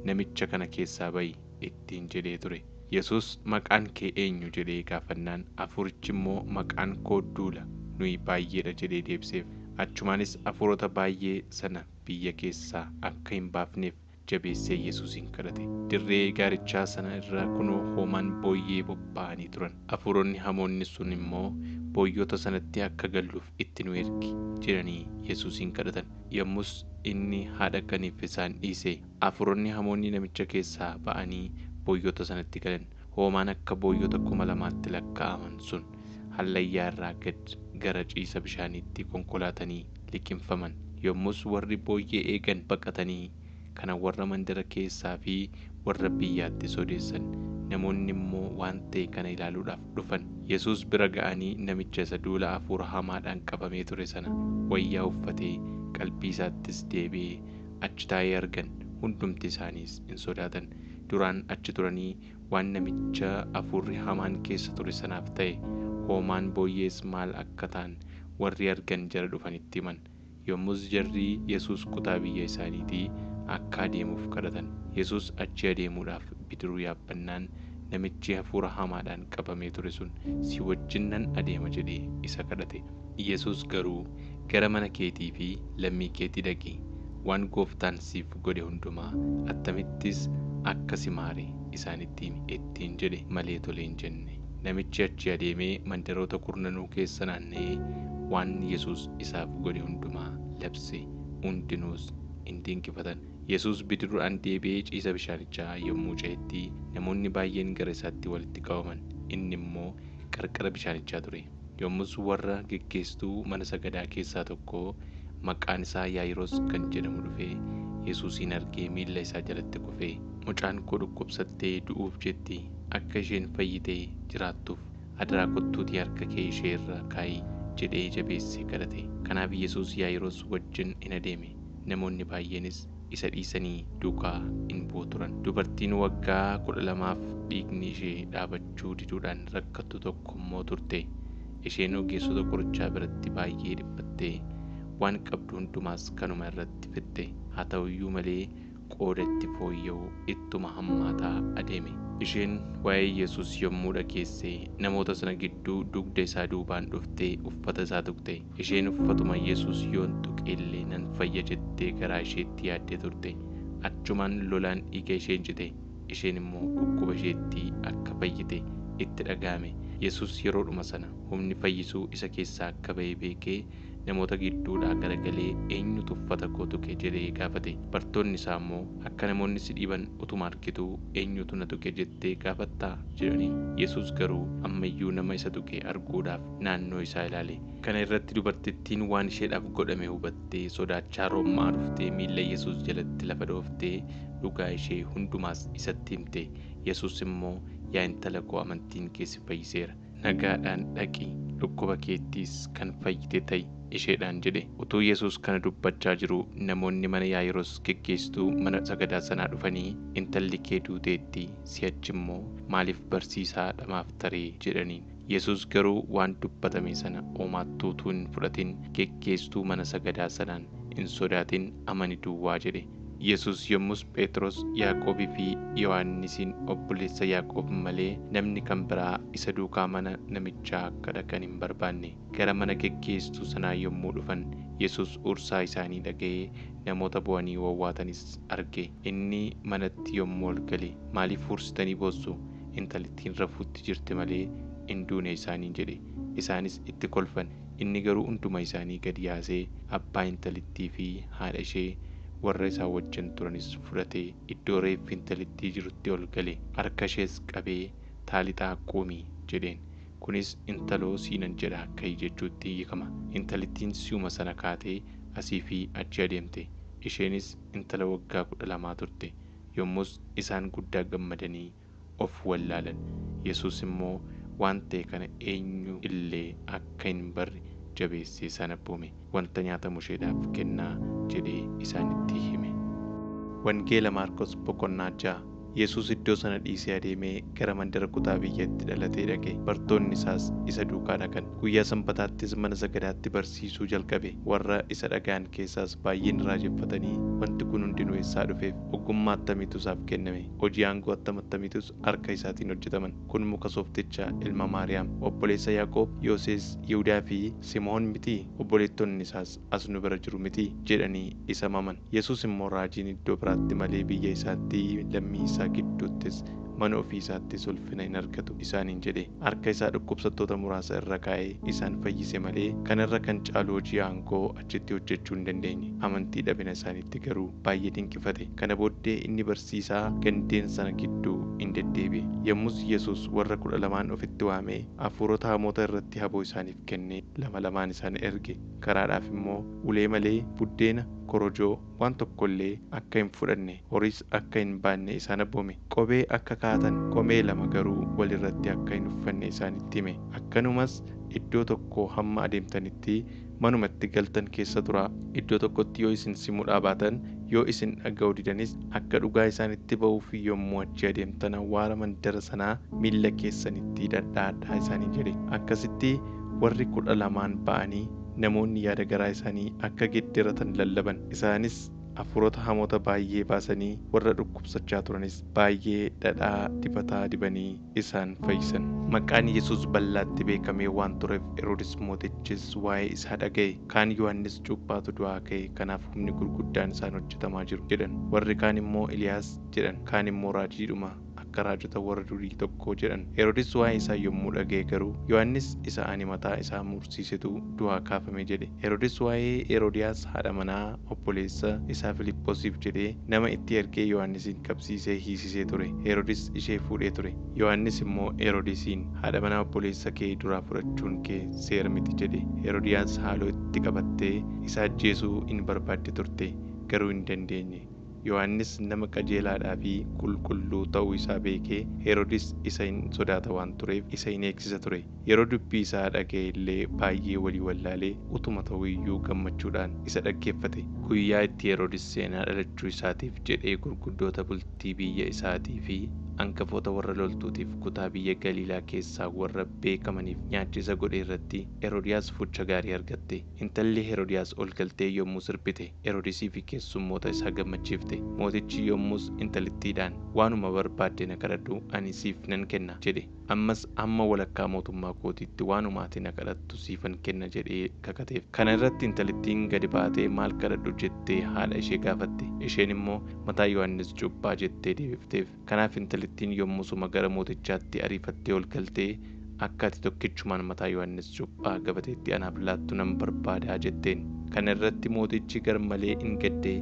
namicha kana keessaa ba'i ittiin jedhee ture. Yesuus, maqaan kee eenyu jedhee gaafannaan, hafuurichi immoo maqaan koo Duula, nuyi baay'eedha jedhee deebiseef. Achumaanis hafuurota baay'ee sana biyya keessaa akka hin baafneef jabeessee Yesuusin kadhate. Dirree gaarichaa sana irra kunoo hoomaan booyyee bobba'anii turan. Hafuuronni hamoonni sun immoo booyyota sanatti akka galluuf itti nu ergi jedhanii Yesuusin kadhatan. Yommus inni haadha kaniif isaan dhiise. Hafuuronni hamoonni namicha keessaa ba'anii booyyota sanatti galan. Hoomaan akka booyyota 2,000 lakkaa'aman sun hallayyaa irraa gad gara ciisa bishaaniitti konkolaatanii liqimfaman. Yommus warri booyyee eegan baqatanii kana warra mandara keessaa fi warra biyyaatti odeessan. Namoonni immoo waan ta'e kana ilaaluudhaaf dhufan. Yesuus bira ga'anii namicha isa duula hafuura hamaadhaan qabamee ture sana wayyaa uffatee qalbii isaattis deebi'ee achi taa'ee argan. Hundumti isaaniis in sodaatan. Duraan achi turanii waan namicha hafuurri hamaan keessa ture sanaaf ta'e, hoomaan booyyees maal akka ta'an warri argan jara dhufanitti himan. Yommus jarri Yesuus kutaa biyya isaaniitii akka adeemuuf kadhatan. Yesuus achi adeemuudhaaf bidiruu yaabbannaan namichi hafuura hamaadhaan qabamee ture sun, si wajjin nan adeema jedhee isa kadhate. Yesuus garuu, gara mana keetii fi lammii keetii dhaqi. Waan Gooftaan siif godhe hundumaa attamittis akka si maare isaanitti himi ittiin jedhe malee tole hin jenne. Namichi achi adeemee mandaroota kurnanuu keessa naanna'ee waan Yesuus isaaf godhe hundumaa labse. Hundinuus in dinqifatan. Yesuus bidiruudhaan deebi'ee ciisa bishaanichaa yommuu ce'etti namoonni baay'een gara isaatti walitti qabaman. Inni immoo qarqara bishaanichaa ture. Yommus warra geggeesstuu mana sagadaa keessaa tokko maqaan isaa Yaayiroos kan jedhamu dhufee Yesuusin argee miilla isaa jalatti kufee, mucaan koo dhukkubsattee du'uuf jetti, akka isheen fayyitee jiraattuuf adaraa kottuutii harka kee ishee irra kaa'i jedhee jabeessee kadhate. Kanaaf Yesuus Yaayiroos wajjin in adeeme. Namoonni baay'eenis isa dhiisanii duukaa in bu'u turan. Dubartiin waggaa 12 dhiigni ishee dhaabachuu diduudhaan rakkattu tokko immoo turte. Isheen ogeessota qorichaa biratti baay'ee dhiphattee waan qabdu hundumaas kanuma irratti fixxe. Haa ta'u iyyuu malee qooda itti fooyya'u ittuma hammaataa adeeme. Isheen waa'ee Yesuus yommuu dhageesse namoota sana gidduu dugda isaa duubaan dhuftee uffata isaa tuqxe. Isheen uffatuma Yesuus yoon tuqe illee nan fayya jettee garaa isheetti yaaddee turte. Achumaan lolaan dhiiga isheen cite. Isheen immoo dhukkuba isheetti akka fayyite itti dhaga'ame. Yesuus yeroodhuma sana humni fayyisuu isa keessaa akka ba'e beekee namoota gidduudhaa garagalee eenyutu uffata koo tuqe jedhee gaafate. Bartoonni isaa immoo, akka namoonni si dhiiban utuma argituu eenyutu na tuqe jettee gaafattaa jedhaniin. Yesuus garuu ammayyuu nama isa tuqe arguudhaaf naannoo isaa ilaale. Kana irratti dubartittiin waan isheedhaaf godhame hubattee sodaachaa rommaa dhuftee miilla Yesuus jalatti lafa dhooftee dhugaa ishee hundumaas isatti himte. Yesuus immoo, yaa intala koo, amantiin kee si fayyiseera. Nagaadhaan dhaqi, dhukkuba keettiis kan fayyite ta'i isheedhaan jedhe. Utuu Yesuus kana dubbachaa jiru namoonni mana Yaayiroos geggeessituu mana sagadaa sanaa dhufanii, intalli kee duuteetti, si'achi immoo maaliif barsiisaa dhamaaf taree jedhaniin. Yesuus garuu waan dubbatame sana homaattuu utuu hin fudhatin geggeessituu mana sagadaa sanaan, hin sodaatin, amani duwwaa jedhe. Yesus yommus Phexros, Yaaqoobii fi Yohaannisiin obboleessa Yaaqoob malee namni kan biraa isa duukaa mana namichaa akka dhaqan hin barbaanne. Gara mana geggeesstuu sanaa yommuu dhufan Yesus ursaa isaanii dhaga'ee namoota bu'anii wawwaatanis arge. Inni manatti yommuu ol gale, maaliif hursitanii boossu? Intalittiin rafuutti jirti malee hin duune isaaniin jedhe. Isaanis itti kolfan. Inni garuu hunduma isaanii gad yaasee abbaa intalittii fi haadha ishee warra isaa wajjin turanis fudhatee iddoo reeffi intalittii jirutti ol gale. Harka ishees qabee taalixaa quumii jedheen. Kunis intaloo siinan jedha ka'i jechuutti hiikama. Intalittiin si'uma sana kaatee asii fi achi adeemte. Isheenis intala waggaa 12 turte. Yommus isaan guddaa gammadanii of wallaalan. Yesus immoo waan ta'e kana eenyu illee akka hin barre jabeessee sana buume. Wanta nyaatamu isheedhaaf kennaa jedhee isaanitti hime. Wangeela Maarqos boqonnaa 6. Yesus iddoo sana dhiisee adeemee gara mandara kutaa biyyatti dhalatee dhaqe. Bartoonni isaas isa duukaa dhaqan. Guyyaa Sanbataattis mana sagadaatti barsiisuu jalqabe. Warra isa dhaga'an keessaas baay'een raajeffatanii wanti kun hundinuu eessaa dhufeef? Ogummaa attamiitu isaaf kenname? Hojii aangoo attamiitus harka isaatiin hojjetaman? Kun muka sooftichaa ilma Maariyaam, obboleessa Yaaqoob, Yooses, Yihudaa fi Simoon miti? Obboleettonni isaas as nu bira jiru miti? jedhanii isa maman. Yesus immoo raajiin iddoo biraatti malee biyya isaatti lammii isaa gidduuttis mana ofii isaattis ulfina hin argatu isaaniin jedhe. Harka isaa dhukkubsattoota muraasa irra kaa'ee isaan fayyise malee kanarra kan caalu hojii aangoo achitti hojjechuu hin dandeenye. Amantii dhabina isaaniitti garuu baay'ee dinqifate. Kana booddee inni barsiisaa gandeen sana gidduu hin deddeebi'e. Yommus Yesus warra 12 ofitti waamee hafuurota hamoota irratti haboo isaaniif kennee lama isaan erge. Karaadhaaf immoo ulee malee buddeena, korojoo waan tokkollee akka hin fudhanne, horiis akka hin baanne isaan abboome. Qobee akka kaatan, qomee 2 garuu walirratti akka hin uffanne isaanitti hime. Akkanumas iddoo tokko hamma adeemtanitti manumatti galtan keessa turaa. Iddoo tokkotti yoo isin simuudhaa baatan, yoo isin dhaga'uu didanis akka dhugaa isaanitti ba'uuf yommuu achi adeemtan awwaara mandara sanaa miilla keessanitti dhadhaadhaa isaaniin jedhe. Akkasitti warri 12 ba'anii namoonni yaada garaa isaanii akka gedderatan lallaban. Isaanis hafuurota hamoota baay'ee baasanii warra dhukkubsachaa turanis baay'ee dhadhaa dibataa dibanii isaan fayyisan. Maqaan Yesus bal'aatti beekamee waan tureef Heroodis mootichis waa'ee isaa dhaga'e. Kaan Yohaannis cuuphaatu du'aa ka'e, kanaaf humni gurguddaan isaan hojjetamaa jiru jedhan. Warri kaan immoo Eliyaas jedhan. Kaan immoo raajiidhuma akka raajota warra durii tokko jedhan. Heroodis waa'ee isaa yommuu dhaga'e garuu Yohaannis isa ani mataa isaa mursiisetu du'aa kaafame jedhe. Heroodis waa'ee Heroodiyaas haadha manaa obboleessa isaa Filiphosiif jedhee nama itti ergee Yohaannisin qabsiisee hiisisee ture. Heroodis ishee fuudhee ture. Yohaannis immoo Heroodisiin haadha manaa obboleessa kee duraa fudhachuun kee seera miti jedhe. Heroodiyaas haaloo itti qabattee isa ajjeesuu hin barbaadde turte, garuu hin dandeenye. Yohaannis nama qajeelaadhaa fi qulqulluu ta'uu isaa beekee Heroodis isa hin sodaata waan tureef isa hin eegsisa ture. Yeroo dubbii isaa dhaga'e illee baay'ee walii wallaalee utuma ta'u iyyuu gammachuudhaan isa dhaggeeffate. Guyyaa itti Heroodis seenaa dhalachuu isaatiif jedhee gurguddoota bultii biyya isaatii fi hangafoota warra loltuutiif kutaa biyya Galiilaa keessaa warra beekamaniif nyaachisa godhe irratti Heroodiyaas fucha gaarii argatte. Intalli Heroodiyaas ol galtee yommuu sirbite Heroodisii fi keessummoota isaa gammachiifte. Mootichi yommus intalittiidhaan waanuma barbaadde na kadhadhu ani siif nan kenna jedhe. Ammas hamma walakkaa mootummaa kootiitti waanuma ati na kadhattu siifan kenna jedhee kakateef. Kana irratti intalittiin gadi baatee maal kadhadhu jettee haadha ishee gaafatte. Isheen immoo mataa Yohaannis cuuphaa jettee deebifteef. Kanaaf intalittiin yommusuma gara mootichaatti ariifattee ol galtee akka ati tokkichumaan mataa Yohaannis cuuphaa gabateetti anaaf laattu nan barbaadaa jetteen. Kana irratti mootichi garmalee hin gaddee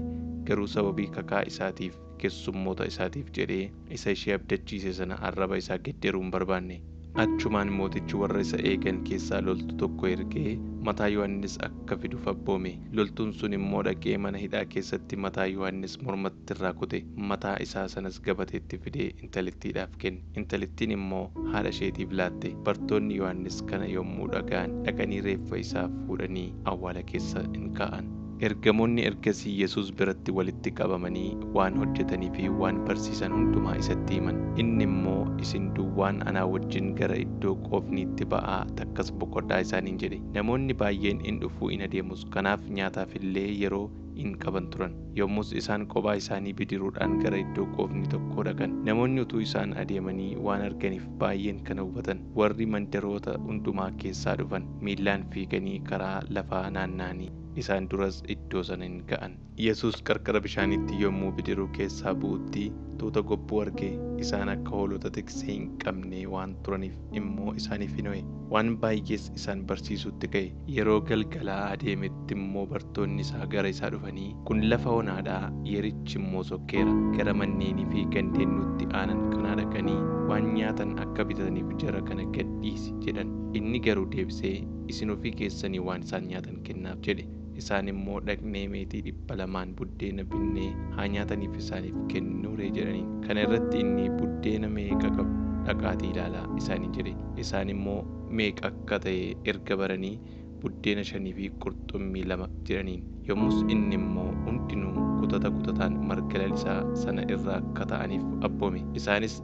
garuu sababii kakaa isaatiif keessummoota isaatiif jedhee isa ishee abdachiise sana arraba isaa gedderuu hin barbaanne. Achumaan mootichi warra isa eegan keessaa loltuu tokko ergee mataa Yohaannis akka fiduuf abboome. Loltuun sun immoo dhaqee mana hidhaa keessatti mataa Yohaannis mormatti irraa kute. Mataa isaa sanas gabateetti fidee intalittiidhaaf kenne. Intalittiin immoo haadha isheetiif laatte. Bartoonni Yohaannis kana yommuu dhaga'an dhaqanii reeffa isaa fuudhanii awwaala keessa hin kaa'an. Ergamoonni ergasii Yesus biratti walitti qabamanii waan hojjetanii fi waan barsiisan hundumaa isatti himan. Inni immoo isin duwwaan anaa wajjin gara iddoo qofniitti ba'aa takkas boqodhaa isaaniin jedhe. Namoonni baay'een in dhufuu in adeemus. Kanaaf nyaataaf illee yeroo hin qaban turan. Yommus isaan kophaa isaanii bidiruudhaan gara iddoo qoofni tokkoo dhaqan. Namoonni utuu isaan adeemanii waan arganiif baay'een kana hubatan. Warri mandaroota hundumaa keessaa dhufan miillaan fiiganii karaa lafaa naanna'anii isaan duras iddoo sana hin ga'an. Yesuus qarqara bishaaniitti yommuu bidiruu keessaa bu'utti tuuta gobbuu arge. Isaan akka hoolota tiksee hin qabne waan turaniif immoo isaaniif hin ho'e. Waan baay'ees isaan barsiisutti ka'e. Yeroo galgalaa adeemetti immoo bartoonni isaa gara isaa dhufanii, kun lafa onaadhaa, yerichi immoo sokkeera. Gara manneenii fi gandeen nutti aanan kanaa dhaqanii waan nyaatan akka bitataniif jara kana gadhiisi jedhan. Inni garuu deebisee, isin ofii keessanii waan isaan nyaatan kennaaf jedhe. Isaan immoo dhaqnee meetii 200 buddeena binnee haa nyaataniif isaaniif kennuuree jedhaniin. Kana irratti inni, buddeena meeqa qabu dhaqaatii ilaalaa isaaniin jedhe. Isaan immoo meeqa akka ta'e erga baranii, buddeena 5 fi qurxummii 2 jedhaniin. Yommus inni immoo hundinuu kutataan marga lalisaa sana irraa akka ta'aniif abboome. Isaanis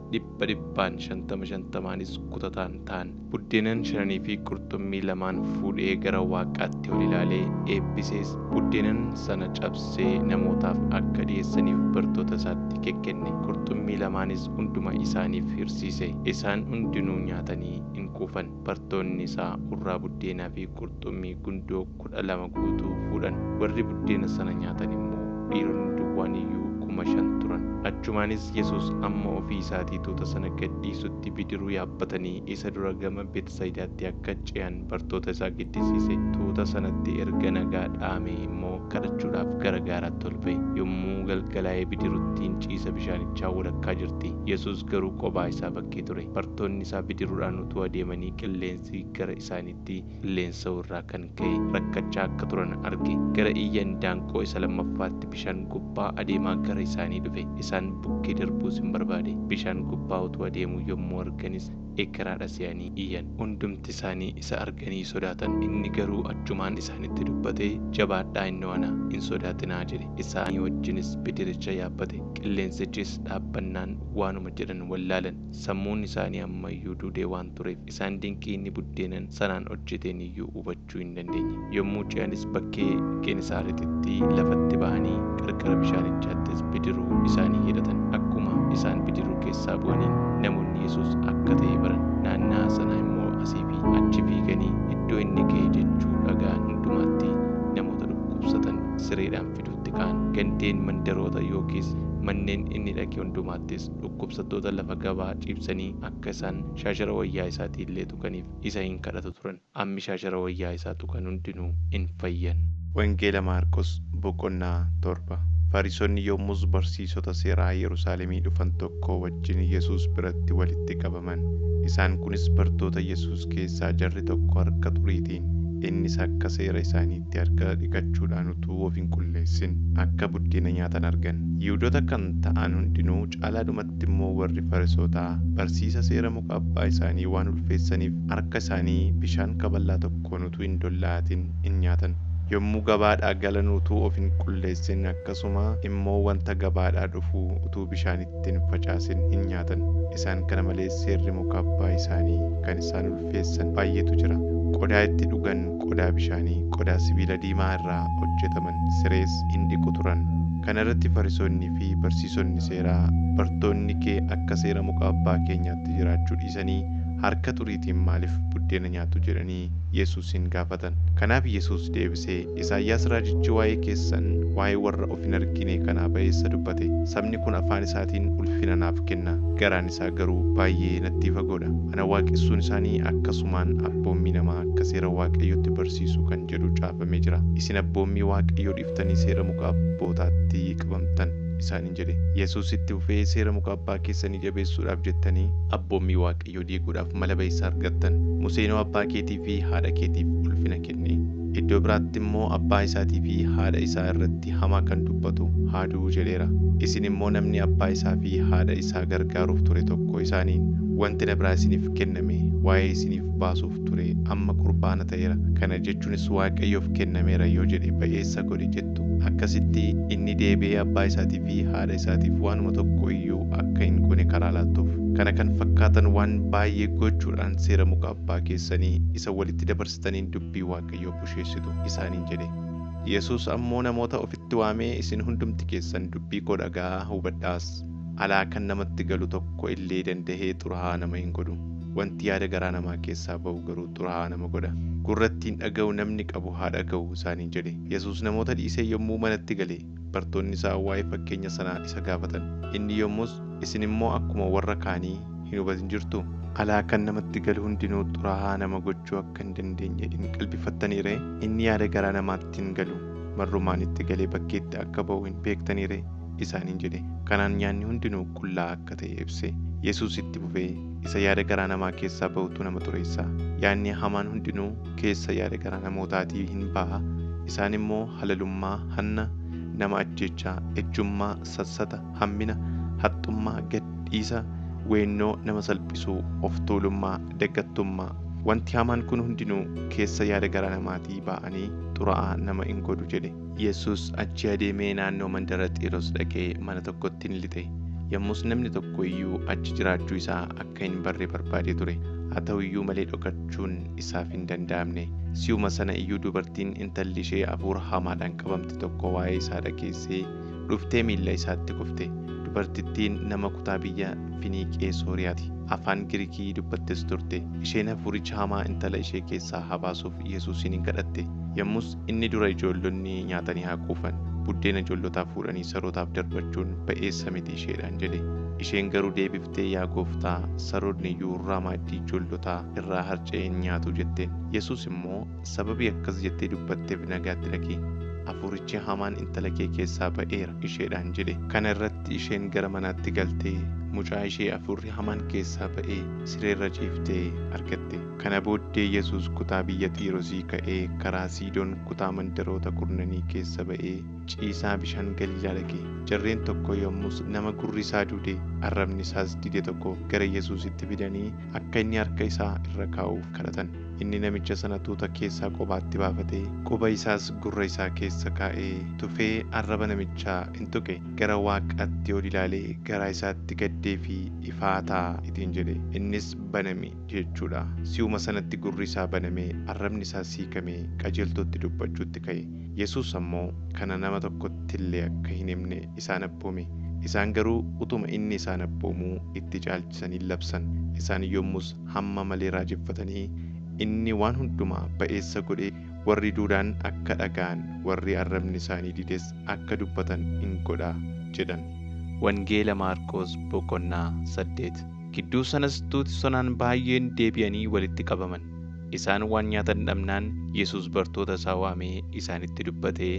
100 kutataan ta'an. Buddeenan 5 fi qurxummii 2 fuudhee gara Waaqaatti ol ilaalee eebbisees buddeenan sana cabsee namootaaf akka dhiyeessaniif bartoota isaatti kenne. Qurxummii 2nis hunduma isaaniif hirsiise. Isaan hundinuu nyaatanii hin quufan. Bartoonni isaa urraa buddeenaa fi qurxummii gundoo 12 guutuu fuudhan. Warri buddeena sana nyaatan immoo dhiironni duwwaan iyyuu 5,000 turan. Achumaanis Yesuus amma ofii isaatii tuuta sana gadhiisutti bidiruu yaabbatanii isa dura gama Beetsaayidaatti akka ce'an bartoota isaa giddisiise. Tuuta sanatti erga nagaa dhaame immoo kadhachuudhaaf gara gaaraatti ol ba'e. Yommuu galgalaa'ee bidiruttiin ciisa bishaanichaa walakkaa jirti. Yesuus garuu kophaa isaa bakkee ture. Bartoonni isaa bidiruudhaan utuu adeemanii qilleensi gara isaaniitti qilleensa irraa kan ka'e rakkachaa akka turan arge. Gara iyya indaanqoo isa lammaffaatti bishaan gubbaa adeemaa gara isaanii dhufe. Isaan bukkee darbuus hin barbaade. Bishaan gubbaa utuu adeemuu yommuu arganis eekeraadha se'anii iyyan. Hundumti isaanii isa arganii sodaatan. Inni garuu achumaan isaanitti dubbatee, jabaadhaa innoona, hin sodaatinaa jedhe. Isaanii wajjinis bidiricha yaabbate. Qilleensichis dhaabbannaan waanuma jedhan wallaalan. Sammuun isaanii ammayyuu duudee waan tureef isaan dinqii inni buddeenan sanaan hojjeteen iyyuu hubachuu hin dandeenye. Yommuu ce'anis bakkee Genesaaretitti lafatti ba'anii qarqara bishaanichaattis bidiruu isaanii hidhatan. Akkuma isaan bidiruu keessaa bu'aniin namoonni Yesuus akka ta'e baran. Naannaa sana immoo asii fi achi fiiganii iddoo inni ga'e jechuu dhaga'an hundumaatti namoota dhukkubsatan sireedhaan fiduutti ka'an. Gandeen mandaroota yookiis manneen inni dhaqe hundumaattis dhukkubsattoota lafa gabaa ciibsanii akka isaan shaashara wayyaa isaatii illee tuqaniif isa hin kadhatu turan. Ammi shaashara wayyaa isaa tuqan hundinuu hin fayyan. Wangeela Maarqos boqonnaa 7. Fariisonni yommus barsiisota seeraa Yerusaalemii dhufan tokko wajjin Yesuus biratti walitti qabaman. Isaan kunis bartoota Yesuus keessaa jarri tokko harka xuriitiin, innis akka seera isaaniitti harka dhiqachuudhaan utuu of hin qulleessin akka buddeena nyaatan argan. Yihuudoota kan ta'an hundinuu, caalaadhumatti immoo warri Fariisotaa barsiisa seera muka abbaa isaanii waan ulfeessaniif harka isaanii bishaan kaballaa tokkoon utuu hin dollaatin hin nyaatan. Yommuu gabaadhaa galan utuu of hin qulleessin, akkasuma immoo wanta gabaadhaa dhufu utuu bishaanitti hin facaasin hin nyaatan. Isaan kana malees seerri muka abbaa isaanii kan isaan ulfeessan baay'eetu jira. Qodaa itti dhugan qodaa bishaanii, qodaa sibiila diimaa irraa hojjetaman, sirees hin dhiqu turan. Kana irratti Fariisonnii fi barsiisonni seeraa, bartoonni kee akka seera muka abbaa keenyaatti jiraachuu dhiisanii harka xuriitiin maaliif buddeena nyaatu jedhanii Yesuusin gaafatan. Kanaaf Yesuus deebisee, Isaayyaas raajichi waa'ee keessan, waa'ee warra of hin argine kanaa ba'eessa dubbate. Sabni kun afaan isaatiin ulfina naaf kenna, garaan isaa garuu baay'ee natti fagoodha. Ana waaqessuun isaanii akkasumaan abboommii namaa akka seera Waaqayyootti barsiisu kan jedhu caafamee jira. Isin abboommii Waaqayyoo dhiiftanii seera muka abbootaatti qabamtan isaaniin jedhe. Yesuus itti fufee, seera muka abbaa keessanii jabeessuudhaaf jettanii abboommii Waaqayyoo diiguudhaaf mala ba'eessa argattan. Museenoo abbaa keetii fi haadha keetiif ulfina kenne. Iddoo biraatti immoo abbaa isaatii fi haadha isaa irratti hamaa kan dubbatu haa du'u jedheera. Isin immoo namni abbaa isaa fi haadha isaa gargaaruuf ture tokko isaaniin, wanti na biraa isiniif kenname waa'ee isiniif baasuuf ture amma qurbaana ta'eera. Kana jechuunis Waaqayyoof kennameera yoo jedhe ba'eessa godhe jettu. Akkasitti inni deebi'ee abbaa isaatii fi haadha isaatiif waanuma tokko iyyuu akka hin goone karaa laattuuf. Kana kan fakkaatan waan baay'ee gochuudhaan seera muka abbaa keessanii isa walitti dabarsitaniin dubbii Waaqayyoo busheessitu isaaniin jedhe. Yesuus ammoo namoota ofitti waamee, isin hundumti keessan dubbii koo dhaga'aa hubadhaas. Alaa kan namatti galu tokko illee danda'ee xuraa'aa nama hin godhu. Wanti yaada garaa namaa keessaa ba'u garuu xuraa'aa nama godha. Gurrattiin dhaga'u namni qabu haa dhaga'u isaaniin jedhe. Yesuus namoota dhiisee yommuu manatti gale, bartoonni isaa waa'ee fakkeenya sanaa isa gaafatan. Inni yommus, isin immoo akkuma warra kaanii hin hubatin jirtuu? Alaa kan namatti galu hundinuu xuraa'aa nama gochuu akka hin dandeenye hin qalbifattaniire? Inni yaada garaa namaatti hin galu marrumaan itti galee bakkeetti akka ba'u hin beektaniire? Isaaniin jedhe. Kanaan nyaanni hundinuu qullaa akka ta'e ibse. Yesuus itti fufee, isa yaada garaa namaa keessaa ba'utu nama xureessa. Yaadni hamaan hundinuu keessa yaada garaa namootaatii hin ba'a. Isaan immoo halalummaa, hanna, nama ajjeechaa, ejjummaa, sassata, hammina, haxxummaa, gadhiisa, weennoo, nama salphisuu, of tuulummaa, daggattummaa. Wanti hamaan kun hundinuu keessa yaada garaa namaatii ba'anii xuraa'aa nama hin godhu jedhe. Yesuus achi adeemee naannoo mandara Xiiroos dhaqee mana tokkotti ni lixe. Yommus namni tokko iyyuu achi jiraachuu isaa akka hin barre barbaadee ture. Haa ta'u iyyuu malee dhokachuun isaaf hin danda'amne. Si'uma sana iyyuu dubartiin intalli ishee hafuura hamaadhaan qabamte tokko waa'ee isaa dhageessee dhuftee miilla isaatti kufte. Dubartittiin nama kutaa biyya Finiiqee Sooriyaati. Afaan Giriikii dubbattes turte. Isheen hafuuricha hamaa intala ishee keessaa haa baasuuf Yesuusin hin kadhatte. Yommus inni dura ijoollonni nyaatanii haa quufan. Buddeena ijoollotaa fuudhanii sarootaaf darbachuun ba'eessa miti isheedhaan jedhe. Isheen garuu deebiftee, yaa Gooftaa, saroonni iyyuu irraa maaddii ijoollotaa irraa harca'ee hin nyaatu jetteen. Yesuus immoo, sababii akkas jettee dubbatteef nagaatti dhaqi. Hafuurichi hamaan intala kee keessaa ba'eera isheedhaan jedhe. Kana irratti isheen gara manaatti galtee mucaa ishee hafuurri hamaan keessaa ba'ee sireerra ciiftee argatte. Kana booddee Yesuus kutaa biyya Xiiroosii ka'ee karaa Siidoon kutaa mandaroota kurnanii keessa ba'ee ciisaa bishaan Galiilaa dhaqe. Jarreen tokko yommus nama gurri isaa duude, arrabni isaas dide tokko gara Yesuusitti fidanii akka inni harka isaa irra kaa'uuf kadhatan. Inni namicha sana tuuta keessaa kophaatti baafatee, quba isaas gurra isaa keessa kaa'ee tufee arraba namichaa in tuqe. Gara Waaqaatti ol ilaalee garaa isaatti gaddee fi ifaataa ittiin jedhe. Innis baname jechuudha. Si'uma sanatti gurri isaa banamee, arrabni isaa hiikamee qajeeltootti dubbachuutti ka'e. Yesuus ammoo kana nama tokkotti illee akka hin himne isaan abboome. Isaan garuu utuma inni isaan abboomuu itti caalchisanii labsan. Isaan yommus hamma malee raajeffatanii, inni waan hundumaa ba'eessa godhee warri duudaan akka dhaga'an, warri arrabni isaanii dides akka dubbatan in godhaa jedhan. Wangeela Maarqos boqonnaa 8. Gidduu sanas tuuti sonaan baay'een deebi'anii walitti qabaman. Isaan waan nyaatan dhabnaan Yesuus bartoota isaa waamee isaanitti dubbatee,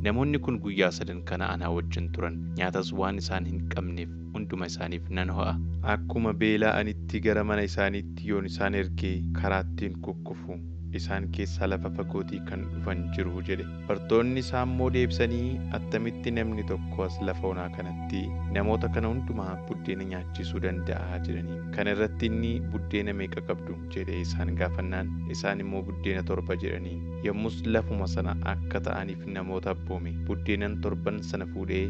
namoonni kun guyyaa 3 kana anaa wajjin turan. Nyaatas waan isaan hin qabneef hunduma isaaniif nan ho'a. Akkuma beela'anitti gara mana isaaniitti yoon isaan ergee karaattiin kukkufu. Isaan keessaa lafa fagootii kan dhufan jiru jedhe. Bartoonni isaa immoo deebisanii, attamitti namni tokko as lafa onaa kanatti namoota kana hundumaa buddeena nyaachisuu danda'a jedhaniin. Kana irratti inni, buddeena meeqa qabdu jedhee isaan gaafannaan, isaan immoo buddeena 7 jedhaniin. Yommus lafuma sana akka ta'aniif namoota abboome. Buddeenan 7 sana fuudhee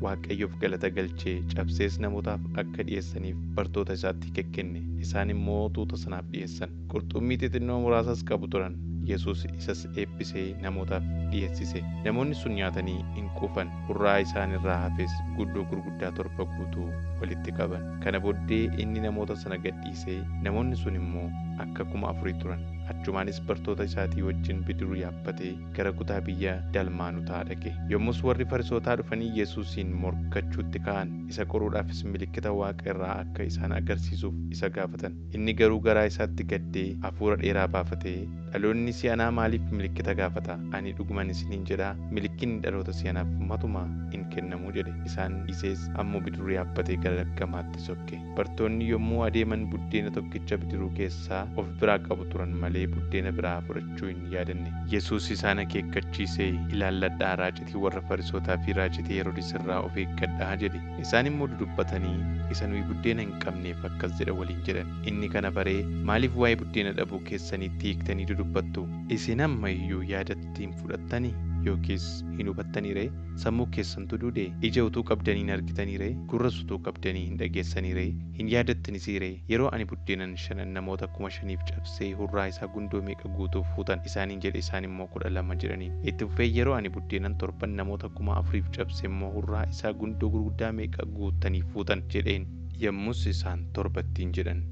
Waaqayyoof galata galchee cabsees namootaaf akka dhiyeessaniif bartoota isaatti kenne. Isaan immoo tuuta sanaaf dhiyeessan. Qurxummii xixinnoo muraasas qabu turan. Yesuus isas eebbisee namootaaf dhiyeessise. Namoonni sun nyaatanii hin quufan. Hurraa isaan irraa hafes guddoo gurguddaa 7 guutuu walitti qaban. Kana booddee inni namoota sana gadhiisee, namoonni sun immoo akka 4,000 turan. Achumaanis bartoota isaatii wajjin bidiruu yaabbatee gara kutaa biyya Dalmaanutaa dhaqe. Yommus warri Farisootaa dhufanii Yesuusin morkachuutti ka'an. Isa qoruudhaafis milikkita Waaqa irraa akka isaan agarsiisuuf isa gaafatan. Inni garuu garaa isaatti gaddee hafuura dheeraa baafatee, dhaloonni si'anaa maaliif milikkita gaafata? Ani dhuguman isiniin jedhaa, milikkinni dhaloota si'anaaf matuma hin kennamu jedhe. Isaan dhiisees ammoo bidiruu yaabbatee gara gamaatti sokke. Bartoonni yommuu adeeman buddeena tokkicha bidiruu keessaa of biraa qabu turan malee buddeena biraa fudhachuu hin yaadanne. Yesuus isaan akeekkachiisee, ilaalladhaa, raacitii warra Farisootaa fi raacitii Heroodis irraa of eeggadhaa jedhe. Isaan immoo dudubbatanii, isa nuyi buddeena hin qabneef akkas jedha waliin jedhan. Inni kana baree, maaliif waa'ee buddeena dhabuu keessaniitti hiiktanii dudubbattu? Isin amma iyyuu yaadatti hin fudhattanii? yookiis hin hubattanii ree? Sammuu keessantu duude? Ija utuu qabdanii hin argitanii ree? Gurras utuu qabdanii hin dhageessanii ree? Hin yaadattanis ree? Yeroo ani buddeenan 5 namoota 5,000 cabsee hurraa isaa gundoo meeqa guutuuf fuutan isaaniin jedhe, isaan immoo 12 jedhaniin. Itti fufee yeroo ani buddeenan 7 namoota 4,000 cabsee immoo hurraa isaa gundoo gurguddaa meeqa guutanii fuutan jedheen. Yommus isaan 7 jedhan.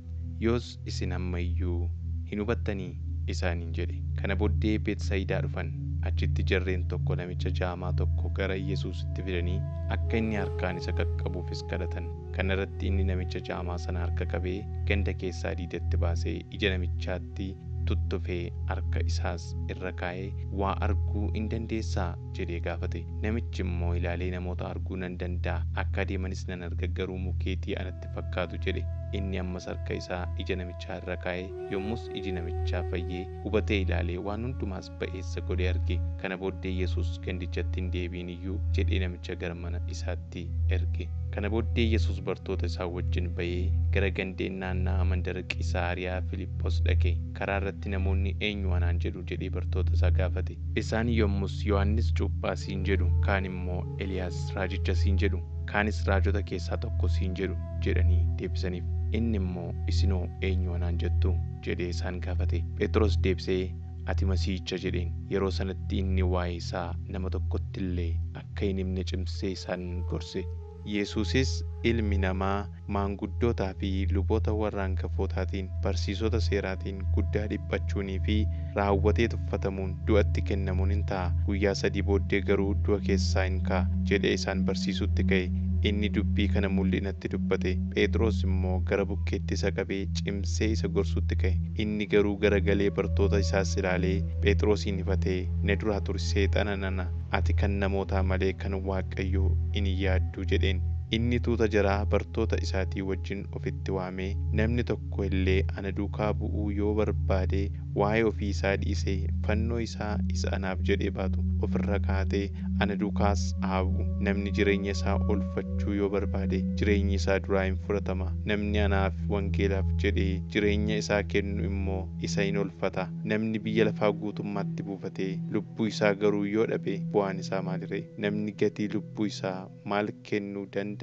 Yoos isin amma iyyuu hin hubattanii isaaniin jedhe. Kana booddee Beetsayidaa dhufan. Achitti jarreen tokko namicha jaamaa tokko gara Yesuusitti fidanii akka inni harkaan isa qaqqabuufis kadhatan. Kana irratti inni namicha jaamaa sana harka qabee ganda keessaa diidatti baasee ija namichaatti tuttufee harka isaas irra kaa'ee, waa arguu hin dandeessaa jedhee gaafate. Namichi immoo ilaalee, namoota arguu nan danda'a, akka adeemanis nan arga, garuu mukeetii anatti fakkaatu jedhe. Inni ammas harka isaa ija namichaa irra kaa'ee, yommus iji namichaa fayyee hubatee ilaalee waan hundumaas ba'eessa godhee arge. Kana booddee Yesuus gandichatti hin deebiin iyyuu jedhee namicha gara mana isaatti erge. Kana booddee Yesuus bartoota isaa wajjin ba'ee gara gandeen naanna'aa mandara Qisaariyaa Filiphos dhaqe. Karaa irratti namoonni eenyu anaan jedhu jedhee bartoota isaa gaafate. Isaan yommus Yohannis Cuuphaa siin jedhu, kaan immoo Eliyaas raajicha siin jedhu, kaanis raajota keessaa tokko siin jedhu jedhanii deebisaniif. Inni immoo isinoo eenyu anaan jettu jedhee isaan gaafate. Phexros deebisee, ati Masiihicha jedheen. Yeroo sanatti inni waa'ee isaa nama tokkotti illee akka hin himne cimsee isaan gorse. Yesuusis ilmi namaa maanguddootaa fi luboota warra hangafootaatiin, barsiisota seeraatiin guddaa dhiphachuunii fi raawwatee tuffatamuun du'atti kennamuun hin ta'a. Guyyaa 3 booddee garuu du'a keessaa hin ka'a jedhee isaan barsiisutti ka'e. Inni dubbii kana mul'inatti dubbate. Phexros immoo gara bukkeetti isa qabee cimsee isa gorsutti ka'e. Inni garuu garagalee bartoota isaas ilaalee Phexrosin ifatee, na duraa turi seexana nana, ati kan namootaa malee kan Waaqayyoo hin yaaddu jedheen. Inni tuuta jaraa bartoota isaatii wajjin ofitti waamee, namni tokko illee ana duukaa bu'uu yoo barbaade waa'ee ofii isaa dhiisee fannoo isaa isa anaaf jedhee baatu ofirra kaatee ana duukaas haa bu'u. Namni jireenya isaa oolfachuu yoo barbaade jireenyi isaa duraa hin fudhatama. Namni anaaf wangeelaaf jedhee jireenya isaa kennu immoo isa hin oolfata. Namni biyya lafaa guutummaatti buufatee lubbuu isaa garuu yoo dhabe bu'aan isaa maaliree? Namni gatii lubbuu isaa maal kennuu danda'a?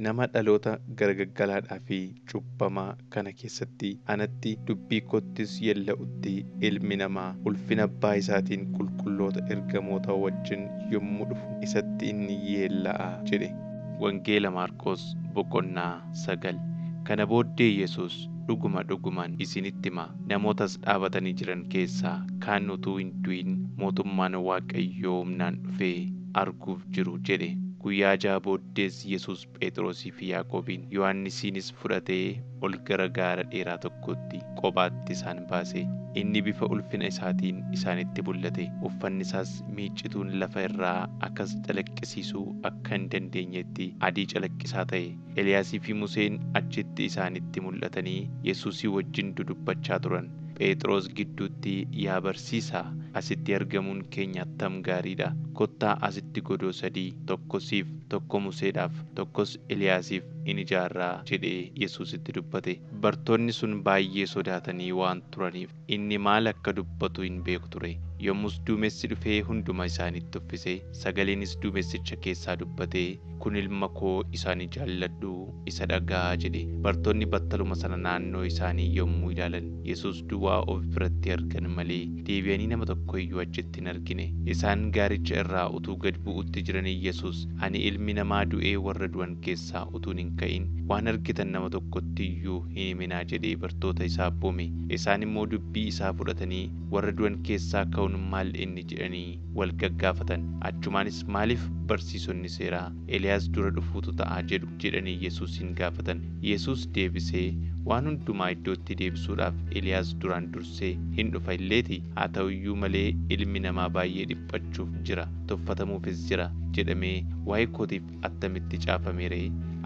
Nama dhaloota garagaggalaadhaa fi cubbamaa kana keessatti anatti dubbii kottis yella'utti ilmi namaa ulfina abbaa isaatiin qulqulloota ergamoota wajjin yommuu dhufu isatti inni yeella'a jedhe. Wangeela Maarqos boqonnaa 9. Kana booddee Yesuus, dhugumaan isinitti hima, namootas dhaabatanii jiran keessaa kaan utuu hin du'in mootummaan Waaqayyoo humnaan dhufee arguuf jiru jedhe. Guyyaa 6 booddees Yesuus Phexrosii fi Yaaqoobiin, Yohannisiinis fudhatee ol gara gaara dheeraa tokkotti kophaatti isaan baase. Inni bifa ulfina isaatiin isaanitti mul'ate. Uffanni isaas miiccituun lafa irraa akkas calaqqisiisuu akka hin dandeenyetti adii calaqqisaa ta'e. Eliyaasii fi Museen achitti isaanitti mul'atanii Yesuusii wajjin dudubbachaa turan. Phexros gidduutti, yaa barsiisaa, asitti argamuun keenya attam gaariidha. Kottaa asitti godoo 3, tokko siif, tokko Museedhaaf, tokkos Eliyaasiif in ijaarraa jedhee Yesuusitti dubbate. Bartoonni sun baay'ee sodaatanii waan turaniif inni maal akka dubbatu hin beeku ture. Yommus duumessi dhufee hunduma isaanitti uffise. Sagaleenis duumessicha keessaa dubbatee, kun ilma koo isaan jaalladhu, isa dhaga'aa jedhe. Bartoonni battaluma sana naannoo isaanii yommuu ilaalan Yesuus duwwaa of biratti argan malee deebi'anii nama tokko iyyuu achitti hin argine. Isaan gaaricha irraa utuu gad bu'utti jiranii Yesuus, ani ilmi namaa du'ee warra du'an keessaa utuun hin ka'in waan argitan nama tokkotti iyyuu hin himinaa jedhee bartoota isaa abboome. Isaan immoo dubbii isaa fudhatanii warra du'an keessaa ka'uun maal inni jedhanii wal gaggaafatan. Achumaanis maaliif barsiisonni seeraa Eliyaas dura dhufuutu ta'a jedhu jedhanii Yesuusin gaafatan. Yesuus deebisee, waan hundumaa iddootti deebisuudhaaf Eliyaas duraan dursee hin dhufa illeeti. Haa ta'u iyyuu malee ilmi namaa baay'ee dhiphachuuf jira, tuffatamuufis jira jedhamee waa'ee kootiif attamitti caafameera?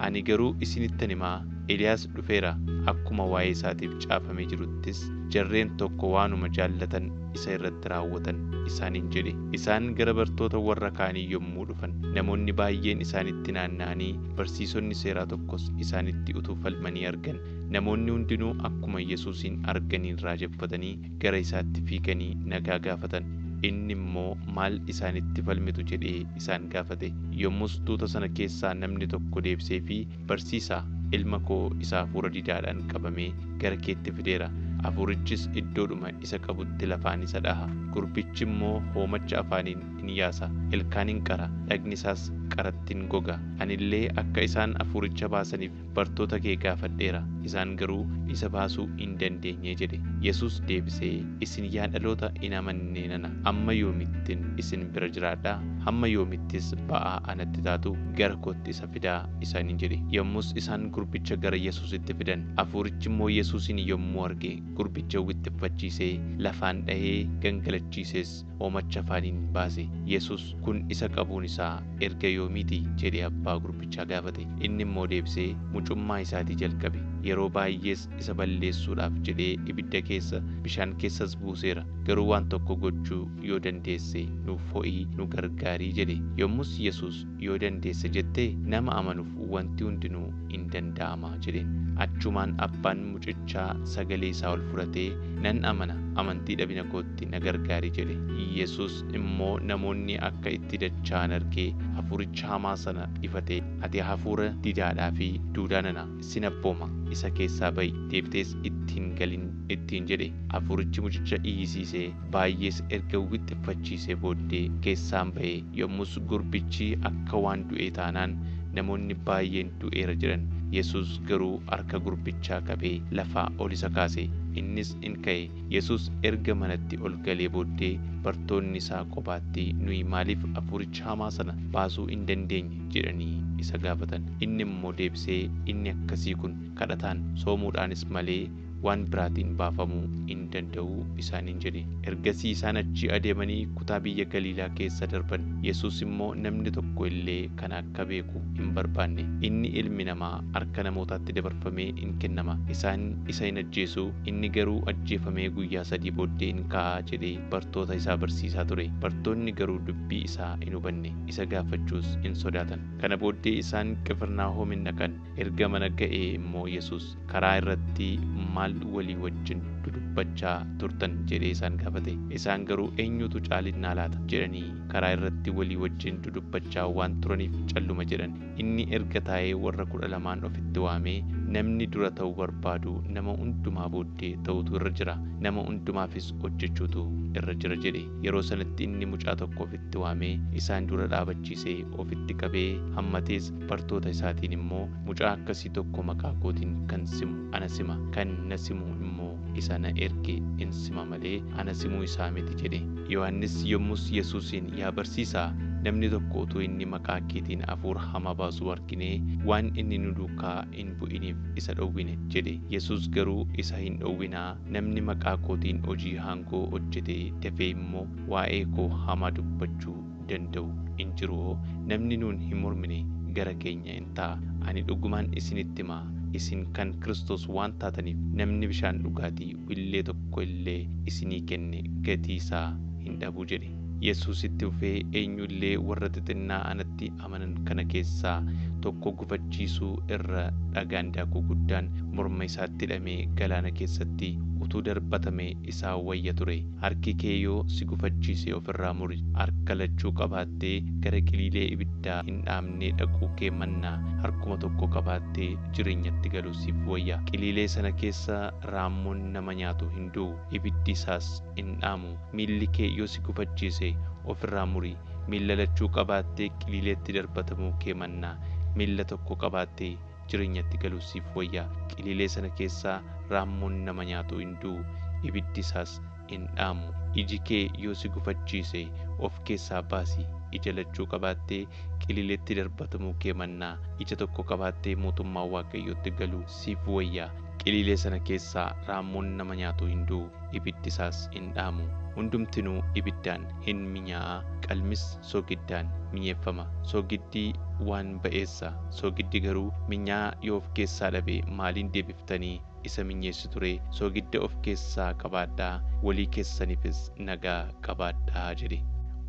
Ani garuu isinittan himaa, Eliyaas dhufeera, akkuma waa'ee isaatiif caafamee jiruttis jarreen tokko waanuma jaallatan isa irratti raawwatan isaaniin jedhe. Isaan gara bartoota warra kaanii yommuu dhufan namoonni baay'een isaanitti naanna'anii, barsiisonni seeraa tokkos isaanitti utuu falmanii argan. Namoonni hundinuu akkuma Yesuusin arganiin raajeffatanii gara isaatti fiiganii nagaa gaafatan. Inni immoo maal isaanitti falmitu jedhee isaan gaafate. Yommus tuuta sana keessaa namni tokko deebiseefii, barsiisaa, ilma koo isa hafuura didaadhaan qabamee gara keetti fideera. Hafuurichis iddoodhuma isa qabutti lafaan isa dhaha. Gurbichi immoo hoomacha afaaniin in yaasa, ilkaaniin qara, dhagni isaas qarattiin goga. Anillee akka isaan hafuuricha baasaniif bartoota kee gaafadheera, isaan garuu isa baasuu hin dandeenye jedhe. Yesuus deebisee, isin yaa dhaloota hin amanne nana, amma yoomittin isin bira jiraadhaa? Hamma yoomittis ba'aa anatti taatu? Gara kootti isa fidaa isaaniin jedhe. Yommus isaan gurbicha gara Yesuusitti fidan. Hafuurichi immoo Yesuusin yommuu arge, gurbicha wixxiffachiisee lafaan dhahee gangalachiisees hoomacha afaaniin baase. Yesuus kun isa qabuun isaa erga yoomiiti jedhee abbaa gurbichaa gaafate. Inni immoo deebisee mucummaa isaatii jalqabe. Yeroo baay'ees isa balleessuudhaaf jedhee ibidda keessa, bishaan keessas buuseera. Garuu waan tokko gochuu yoo dandeesse nuuf ho'ii nu gargaarii jedhe. Yommus Yesuus, yoo dandeesse jettee nama amanuuf wanti hundinuu hin danda'ama jedheen. Achumaan abbaan mucichaa sagalee isaa ol fudhatee, nan amana, amantii dhabina kootti na gargaari jedhe. Yesuus immoo namoonni akka itti dacha'an argee hafuuricha hamaa sana ifatee, ati hafuura didaadhaa fi duudaa nana, sin abbooma, isa keessaa ba'i, deebitees ittiin galin ittiin jedhe. Hafuurichi mucicha iyyisiisee baay'ees erga wixxiffachiisee booddee keessaan ba'e. Yommus gurbichi akka waan du'ee taanaan namoonni baay'een du'eera jedhan. Yesuus garuu harka gurbichaa qabee lafaa ol isa kaase. Innis in ka'e. Yesuus erga manatti ol galee booddee bartoonni isaa kophaatti, nuyi maaliif hafuuricha hamaa sana baasuu hin dandeenye jedhanii isa gaafatan. Inni immoo deebisee, inni akkasii kun kadhataan, soomuudhaanis malee waan biraatiin baafamuu hin danda'u isaaniin jedhe. Ergasii isaan achi adeemanii kutaa biyya Galiilaa keessa darban. Yesuus immoo namni tokko illee kana akka beeku hin barbaanne. Inni ilmi namaa harka namootaatti dabarfamee in kennama, isaan isa hin ajjeesu, inni garuu ajjeefamee guyyaa 3 booddee in ka'a jedhee bartoota isaa barsiisaa ture. Bartoonni garuu dubbii isaa hin hubanne, isa gaafachuus hin sodaatan. Kana booddee isaan Qifirnaahom hin dhaqan. Erga mana ga'ee immoo Yesuus, karaa irratti maal walii wajjin dudubbachaa turtan jedhee isaan gaafate. Isaan garuu, eenyutu caalinnaa laata jedhanii karaa irratti walii wajjin dudubbachaa waan turaniif calluma jedhan. Inni erga taa'ee warra 12 ofitti waamee, namni dura ta'uu barbaadu nama hundumaa booddee ta'utu irra jira, nama hundumaafis hojjechuutu irra jira jedhe. Yeroo sanatti inni mucaa tokko ofitti waamee isaan dura dhaabachiisee ofitti qabee hammatees, bartoota isaatiin immoo, mucaa akkasii tokko maqaa kootiin kan simu ana sima, kan na simu immoo isa na erge in sima malee ana simuu isaa miti jedhe. Yohannis yommus Yesuusin, yaa barsiisaa, namni tokko utuu inni maqaa keetiin hafuura hamaa baasuu arginee waan inni nu duukaa hin bu'iniif isa dhowwine jedhe. Yesuus garuu isa hin dhowwinaa, namni maqaa kootiin hojii haangoo hojjetee dafee immoo waa'ee koo hamaa dubbachuu danda'u hin jiru. Namni nuun hin mormine gara keenya in ta'a. Ani dhugumaan isinitti himaa, isin kan Kiristoos waan taataniif namni bishaan dhugaatii willee tokko illee isinii kenne gatii isaa hin dhabu jedhe. Yesuus itti fufee, eenyullee warra xixinnaa anatti amanan kana keessaa tokko gufachiisuu irra dhagaan daakuu guddaan morma isaatti hidhamee galaana keessatti utuu darbatamee isaa wayya ture. Harki kee yoo si gufachiise ofirraa muri. Harka lachuu qabaattee gara qiliilee ibiddaa hin dhaamnee dhaquu kee mannaa harkuma tokko qabaattee jireenyatti galuu siif wayya. Qiliilee sana keessa raammoon nama nyaatu hin du'u, ibiddi isaas hin dhaamu. Miilli kee yoo si gufachiise ofirraa muri. Miilla lachuu qabaattee qiliileetti darbatamuu kee mannaa miilla tokko qabaattee jireenyatti galuu siif wayya. Qiliilee sana keessaa raammoon nama nyaatu hin du'u, ibiddi isaas hin dhaamu. Iji kee yoo si gufachiise of keessaa baasi. Ija lachuu qabaattee qiliileetti darbatamuu kee mannaa ija tokko qabaattee mootummaa Waaqayyootti galuu siif wayya. Qiliilee sana keessaa raammoon nama nyaatu hin du'u, ibiddi isaas hin dhaamu. Hundumtinuu ibiddaan hin minyaa'a, qalmis soogiddaan minyeeffama. Soogiddii waan ba'eessa, soogiddi garuu minyaa yoo of keessaa dhabe maaliin deebiftanii isa minyeessi ture? Soogidda of keessaa qabaadhaa, walii keessaniifis nagaa qabaadhaa jedhe.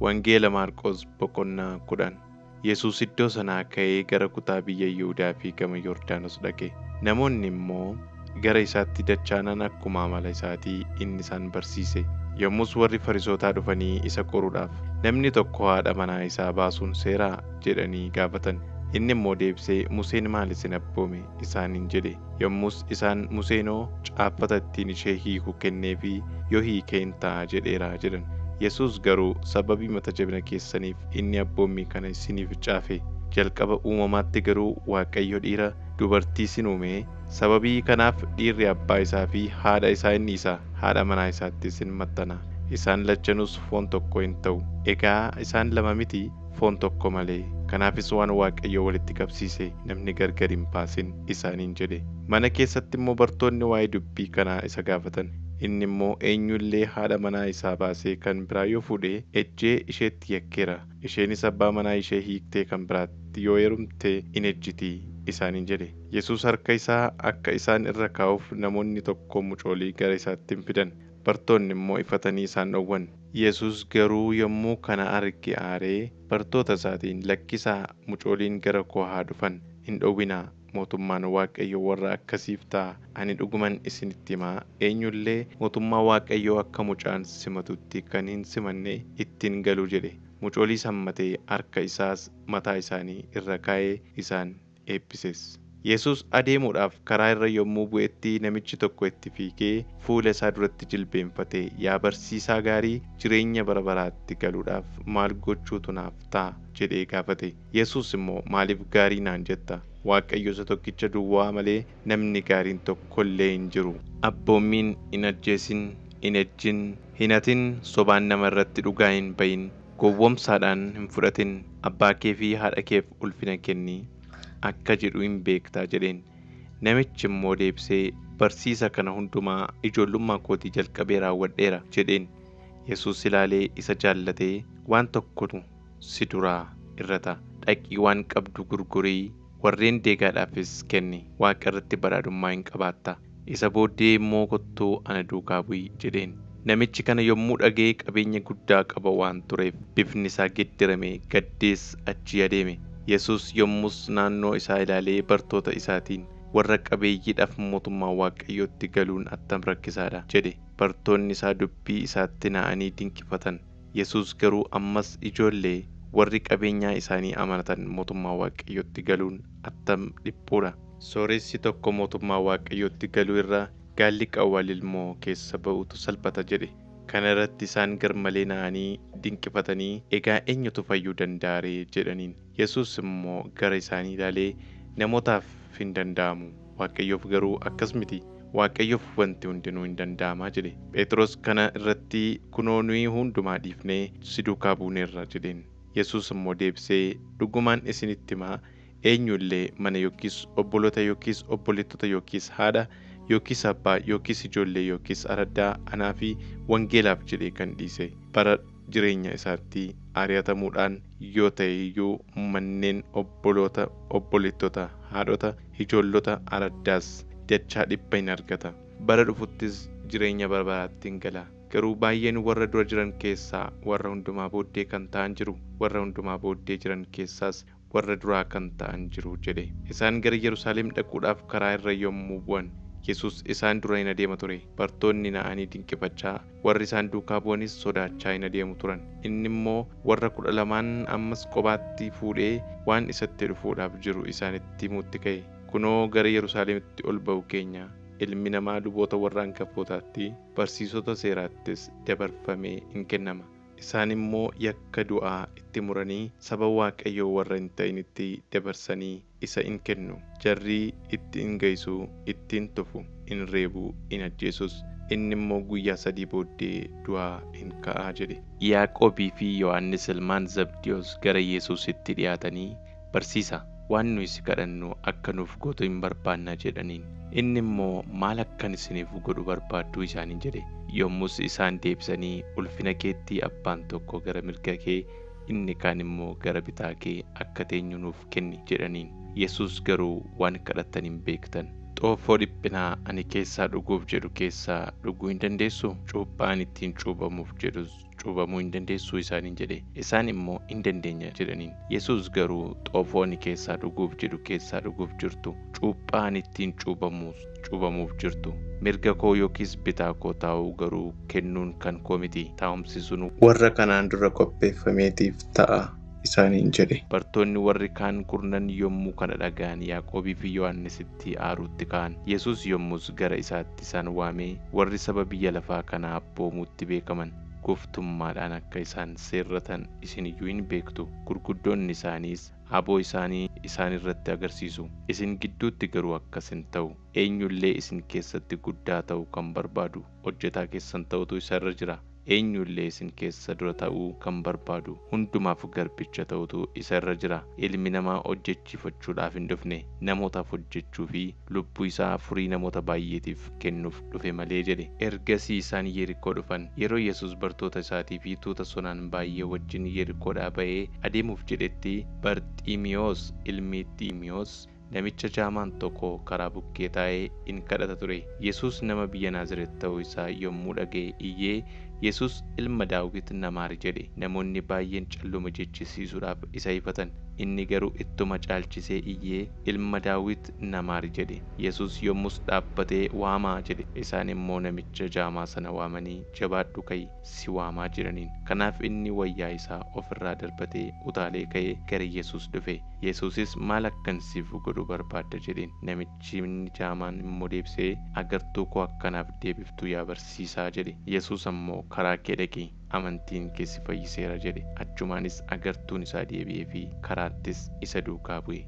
Wangeela Maarqos boqonnaa 10. Yesuus iddoo sanaa ka'ee gara kutaa biyya Yihuudaa fi gama Yordaanos dhaqe. Namoonni immoo gara isaatti dachaanan akkuma amala isaatii inni isaan barsiise. Yommus warri Farisootaa dhufanii isa qoruudhaaf, namni tokko haadha manaa isaa baasuun seeraa jedhanii gaafatan. Inni immoo deebisee, Museen maal isin abboome isaaniin jedhe. Yommus isaan, Museenoo caaffata ittiin ishee hiiku kenneefi yoo hiike hin ta'a jedheera jedhan. Yesuus garuu sababii mata jabina keessaniif inni abboommii kana isiniif caafe. Jalqaba uumamaatti garuu Waaqayyo dhiira dubartii isin uume. Sababii kanaaf dhiirri abbaa isaa fi haadha isaa inni isa haadha manaa isaatti isin maxxana. Isaan lachanuus foon tokko hin ta'u. Egaa isaan lama miti, foon tokko malee. Kanaafis waan Waaqayyo walitti qabsiise namni gargar hin baasin isaaniin jedhe. Mana keessatti immoo bartoonni waa'ee dubbii kanaa isa gaafatan. Inni immoo eenyullee haadha manaa isaa baasee kan biraa yoo fuudhe ejjee isheetti yakkeera. Isheenis abbaa manaa ishee hiiktee kan biraatti yoo heerumte in ejjiti isaaniin jedhe. Yesuus harka isaa akka isaan irra kaa'uuf namoonni tokko mucoolii gara isaatti fidan. Bartoonni immoo ifatanii isaan dhowwan. Yesuus garuu yommuu kana arge aaree bartoota isaatiin, lakkisaa, mucooliin gara koo haa dhufan, hin dhowwinaa. Mootummaan Waaqayyoo warra akkasiif ta'a. Ani dhuguman isinitti himaa, eenyullee mootummaa Waaqayyoo akka mucaan simatutti kan hin simanne ittiin galu jedhe. Mucoolii hammatee harka isaas mataa isaanii irra kaa'ee isaan eebbises. Yesuus adeemuudhaaf karaa irra yommuu bu'etti namichi tokko itti fiigee fuula isaa duratti jilbeenfatee, yaa barsiisaa gaarii, jireenya bara baraatti galuudhaaf maal gochuutu naaf ta'a jedhee gaafate. Yesuus immoo, maaliif gaarii naan jetta? Waaqayyo isa tokkicha duwwaa malee namni gaariin tokko illee hin jiru. Abboommiin, hin ajjeesin, hin ejjin, hin hatin, sobaan nama irratti dhugaa hin bayin, gowwoomsaadhaan hin fudhatin, abbaa kee fi haadha keef ulfina kenni akka jedhu hin beektaa jedheen. Namichi immoo deebisee, barsiisa kana hundumaa ijoollummaa kootii jalqabee raawwadheera jedheen. Yesuus ilaalee isa jaallatee, waan tokkotu si duraa irrata, dhaqii waan qabdu gurgurii warreen deegaadhaafis kenni, Waaqa irratti badhaadhummaa hin qabaatta. Isa booddee immoo kottuu ana duukaa bu'i jedheen. Namichi kana yommuu dhaga'e qabeenya guddaa qaba waan tureef bifni isaa geddirame, gaddees achii adeeme. Yesuus yommus naannoo isaa ilaalee bartoota isaatiin, warra qabeeyyiidhaaf mootummaa Waaqayyootti galuun attam rakkisaadha jedhe. Bartoonni isaa dubbii isaatti na'anii dinqifatan. Yesuus garuu ammas, ijoollee, warri qabeenyaa isaanii amanatan mootummaa Waaqayyootti galuun attam dhiphuudha. Sooressi tokko mootummaa Waaqayyootti galuu irra gaalli qawwal ilmoo keessa ba'utu salphata jedhe. Kana irratti isaan garmalee na'anii dinqifatanii, egaa eenyutu fayyuu danda'a ree jedhaniin. Yesuus immoo gara isaanii ilaalee, namootaaf hin danda'amu, Waaqayyoof garuu akkas miti. Waaqayyoof wanti hundinuu hin danda'amaa jedhe. Phexros kana irratti, kunoo nuyi hundumaa dhiifnee si duukaa buuneerra jedheen. Yesuus immoo deebisee, dhugumaan isinitti himaa, eenyullee mana yookiis obboloota yookiis obboleettota yookiis haadha yookiis abbaa yookiis ijoollee yookiis araddaa anaa fi wangeelaaf jedhee kan dhiise, bara jireenya isaatti ari'atamuudhaan yoo ta'e iyyuu manneen obboloota, obboleettota, haadhota, ijoollota, araddaas dachaa 100 hin argata. Bara dhufuttis jireenya bara baraatti hin gala. Garuu baay'een warra dura jiran keessaa warra hundumaa booddee kan ta'an jiru, warra hundumaa booddee jiran keessaas warra duraa kan ta'an jiru jedhe. Isaan gara Yerusaalem dhaquudhaaf karaa irra yommuu bu'an, Yesuus isaan dura hin adeema ture. Bartoonni na'anii dinqifachaa, warri isaan duukaa bu'anis sodaachaa hin adeemu turan. Inni immoo warra 12 ammas kophaatti fuudhee waan isatti dhufuudhaaf jiru isaanitti himuutti ka'e. Kunoo gara Yerusaalemitti ol ba'u keenya, ilmi namaa luboota warra hangafootaatti, barsiisota seeraattis dabarfamee hin kennama. Isaan immoo yakka du'aa itti muranii saba Waaqayyoo warra hin ta'initti dabarsanii isa in kennu. Jarri itti in geessu, ittiin tufu, in reebu, in ajjeesus. Inni immoo guyyaa 3 booddee du'aa in ka'aa jedhe. Yaaqoobii fi Yohannis ilmaan Zabdiyoos gara Yesuusitti dhiyaatanii, barsiisa, waan nuyi si kadhannu akka nuuf gootu hin barbaanna jedhaniin. Inni immoo, maal akkan isiniif godhu barbaaddu isaaniin jedhe. Yommus isaan deebisanii, ulfina keetti abbaan tokko gara mirga kee, inni kaan immoo gara bitaa kee akka teenyu nuuf kenni jedhaniin. Yesuus garuu waan kadhattan hin beektan. Xoofoo dhiphinaa ani keessaa dhuguuf jedhu keessaa dhuguu hin dandeessuu? Cuuphaan ittiin cuubamuuf jedhus cuubamuu hin dandeessuu isaaniin jedhe. Isaan immoo hin dandeenya jedhaniin. Yesuus garuu xoofoo ani keessaa dhuguuf jedhu keessaa dhuguuf jirtu cuuphaan ittiin cuubamuuf jirtu mirga koo yookiis bitaa koo taa'uu garuu kennuun kan koo miti. Taa'umsi sun warra kanaan dura qopheeffameetiif ta'a isaaniin jedhe. Bartoonni warri kaan kurnan yommuu kana dhaga'an Yaaqoobii fi Yohannisitti aaruutti ka'an. Yesuus yommus gara isaatti isaan waamee warri saba biyya lafaa kanaa abboomuutti beekaman goftummaadhaan akka isaan seerratan isin iyyuu hin beektu. Gurguddoonni isaaniis aboo isaanii isaan irratti agarsiisu. Isin gidduutti garuu akkas hin ta'u. Eenyullee isin keessatti guddaa ta'uu kan barbaadu hojjetaa keessan ta'utu isa irra jira. Eenyullee isin keessa dura ta'uu kan barbaadu hundumaaf garbicha ta'utu isa irra jira. Ilmi namaa hojjechiifachuudhaaf hin dhufne, namootaaf hojjechuu fi lubbuu isaa furii namoota baay'eetiif kennuuf dhufe malee jedhe. Ergasii isaan Yerikoo dhufan. Yeroo Yesuus bartoota isaatii fi tuuta sonaan baay'ee wajjin Yerikoodhaa ba'ee adeemuuf jedhetti Barxiimiyoos ilmi Xiimiyoos namicha jaamaan tokko karaa bukkee taa'ee in kadhata ture. Yesuus nama biyya Naazreet ta'uu isaa yommuu dhaga'e iyyee, Yesuus ilma Daawit na maari jedhe. Namoonni baay'een calluma jechisiisuudhaaf isa ifatan. Inni garuu ittuma caalchisee iyyee ilma Daawit na maari jedhe. Yesuus yommus dhaabbatee waamaa jedhe. Isaan immoo namicha jaamaa sana waamanii jabaadhu ka'i si waamaa jedhaniin. Kanaaf inni wayyaa isaa ofirraa darbatee utaalee ka'ee gara Yesuus dhufe. Yesuusis maal akkan siif godhu barbaadda jedheen. Namichi jaamaan immoo deebisee agartuu koo akkanaaf deebiftu yaa barsiisaa jedhe. Yesuus ammoo karaa kee dhaqi amantiin kee si fayyiseera jedhe. Achumaanis agartuun isaa deebi'ee fi karaattis isa duukaa bu'e.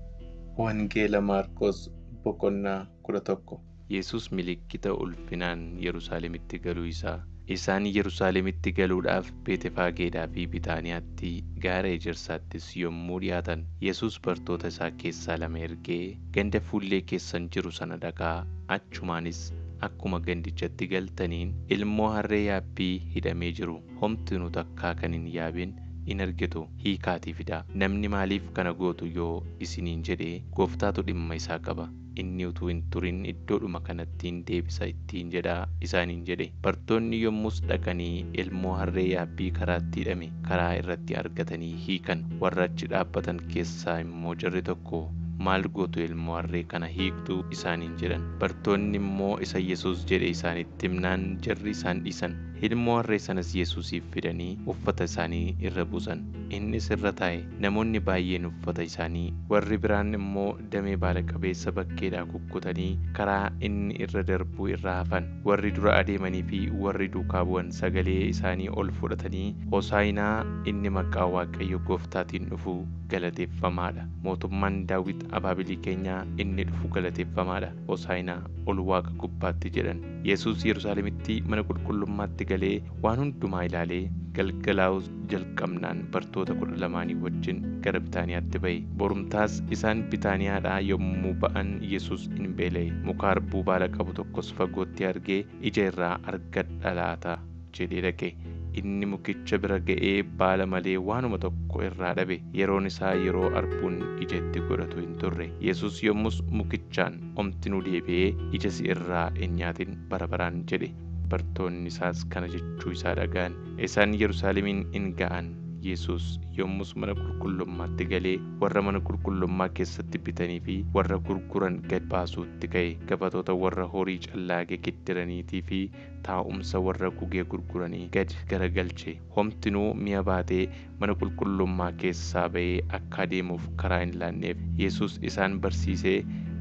Wangeela Maarqos boqonnaa 11. Yesuus milikkita ulfinaan Yerusaalemitti galuu isaa. Isaan Yerusaalemitti galuudhaaf Beetefaageedhaa fi Bitaaniyaatti gaara ejersaattis yommuu dhiyaatan, Yesuus bartoota isaa keessaa 2 ergee ganda fuullee keessan jiru sana dhaqaa. Achumaanis akkuma gandichatti galtaniin ilmoo harree yaabbii hidhamee jiru homtinuu takkaa kan hin yaabin in argitu hiikaatii fidaa. Namni maaliif kana gootu yoo isiniin jedhee Gooftaatu dhimma isaa qaba. Inni utuu hin turin iddoodhuma kanattiin deebisa ittiin jedhaa isaaniin jedhe. Bartoonni yommus dhaqanii ilmoo harree yaabbii karaatti hidhame karaa irratti argatanii hiikan. Warra achi dhaabbatan keessaa immoo jarri tokko maal gootu ilmoo harree kana hiiktuu isaaniin jedhan. Bartoonni immoo isa Yesuus jedhe isaanitti himnaan jarri isaan dhiisan. Ilmoo harree sanas Yesuusiif fidanii uffata isaanii irra buusan. Innis irra taa'e. Namoonni baay'een uffata isaanii, warri biraan immoo damee baala qabeessa bakkeedhaa kukkutanii karaa inni irra darbuu irraa hafan. Warri dura adeemanii fi warri duukaa bu'an sagalee isaanii ol fudhatanii Hosaayinaa inni maqaa Waaqayyo Gooftaatiin dhufu galateeffamaadha. Mootummaan Daawit abaabilii keenyaa inni dhufu galateeffamaadha. Hosaayinaa ol Waaqa gubbaatti jedhan. Yesuus Yerusaalemitti mana qulqullummaatti galee waan hundumaa ilaalee galgalaa'uu jalqabnaan bartoota 12 wajjin gara Bitaaniyaatti ba'e. Borumtaas isaan Bitaaniyaadhaa yommuu ba'an Yesuus in beela'e. Muka harbuu baala qabu tokkos fagootti argee ija irraa argadha laata jedhee dhaqe. Inni mukicha bira ga'ee baala malee waanuma tokko irraa dhabe. Yeroon isaa yeroo harbuun ija itti godhatu hin turre. Yesuus yommus mukichaan omtinuu deebi'ee ija si irraa hin nyaatin bara baraan jedhe. Bartoonni isaas kana jechuu isaa dhaga'an. Isaan Yerusaalemiin in ga'an. Yesuus yommus mana qulqullummaatti galee warra mana qulqullummaa keessatti bitanii fi warra gurguran gad baasuutti ka'e. Gabatoota warra horii callaagee giddiraniitii fi taa'umsa warra gugee gurguranii gad garagalche. Homtinuu mi'a baatee mana qulqullummaa keessaa ba'ee akka adeemuuf karaa hin laanneef Yesuus isaan barsiisee,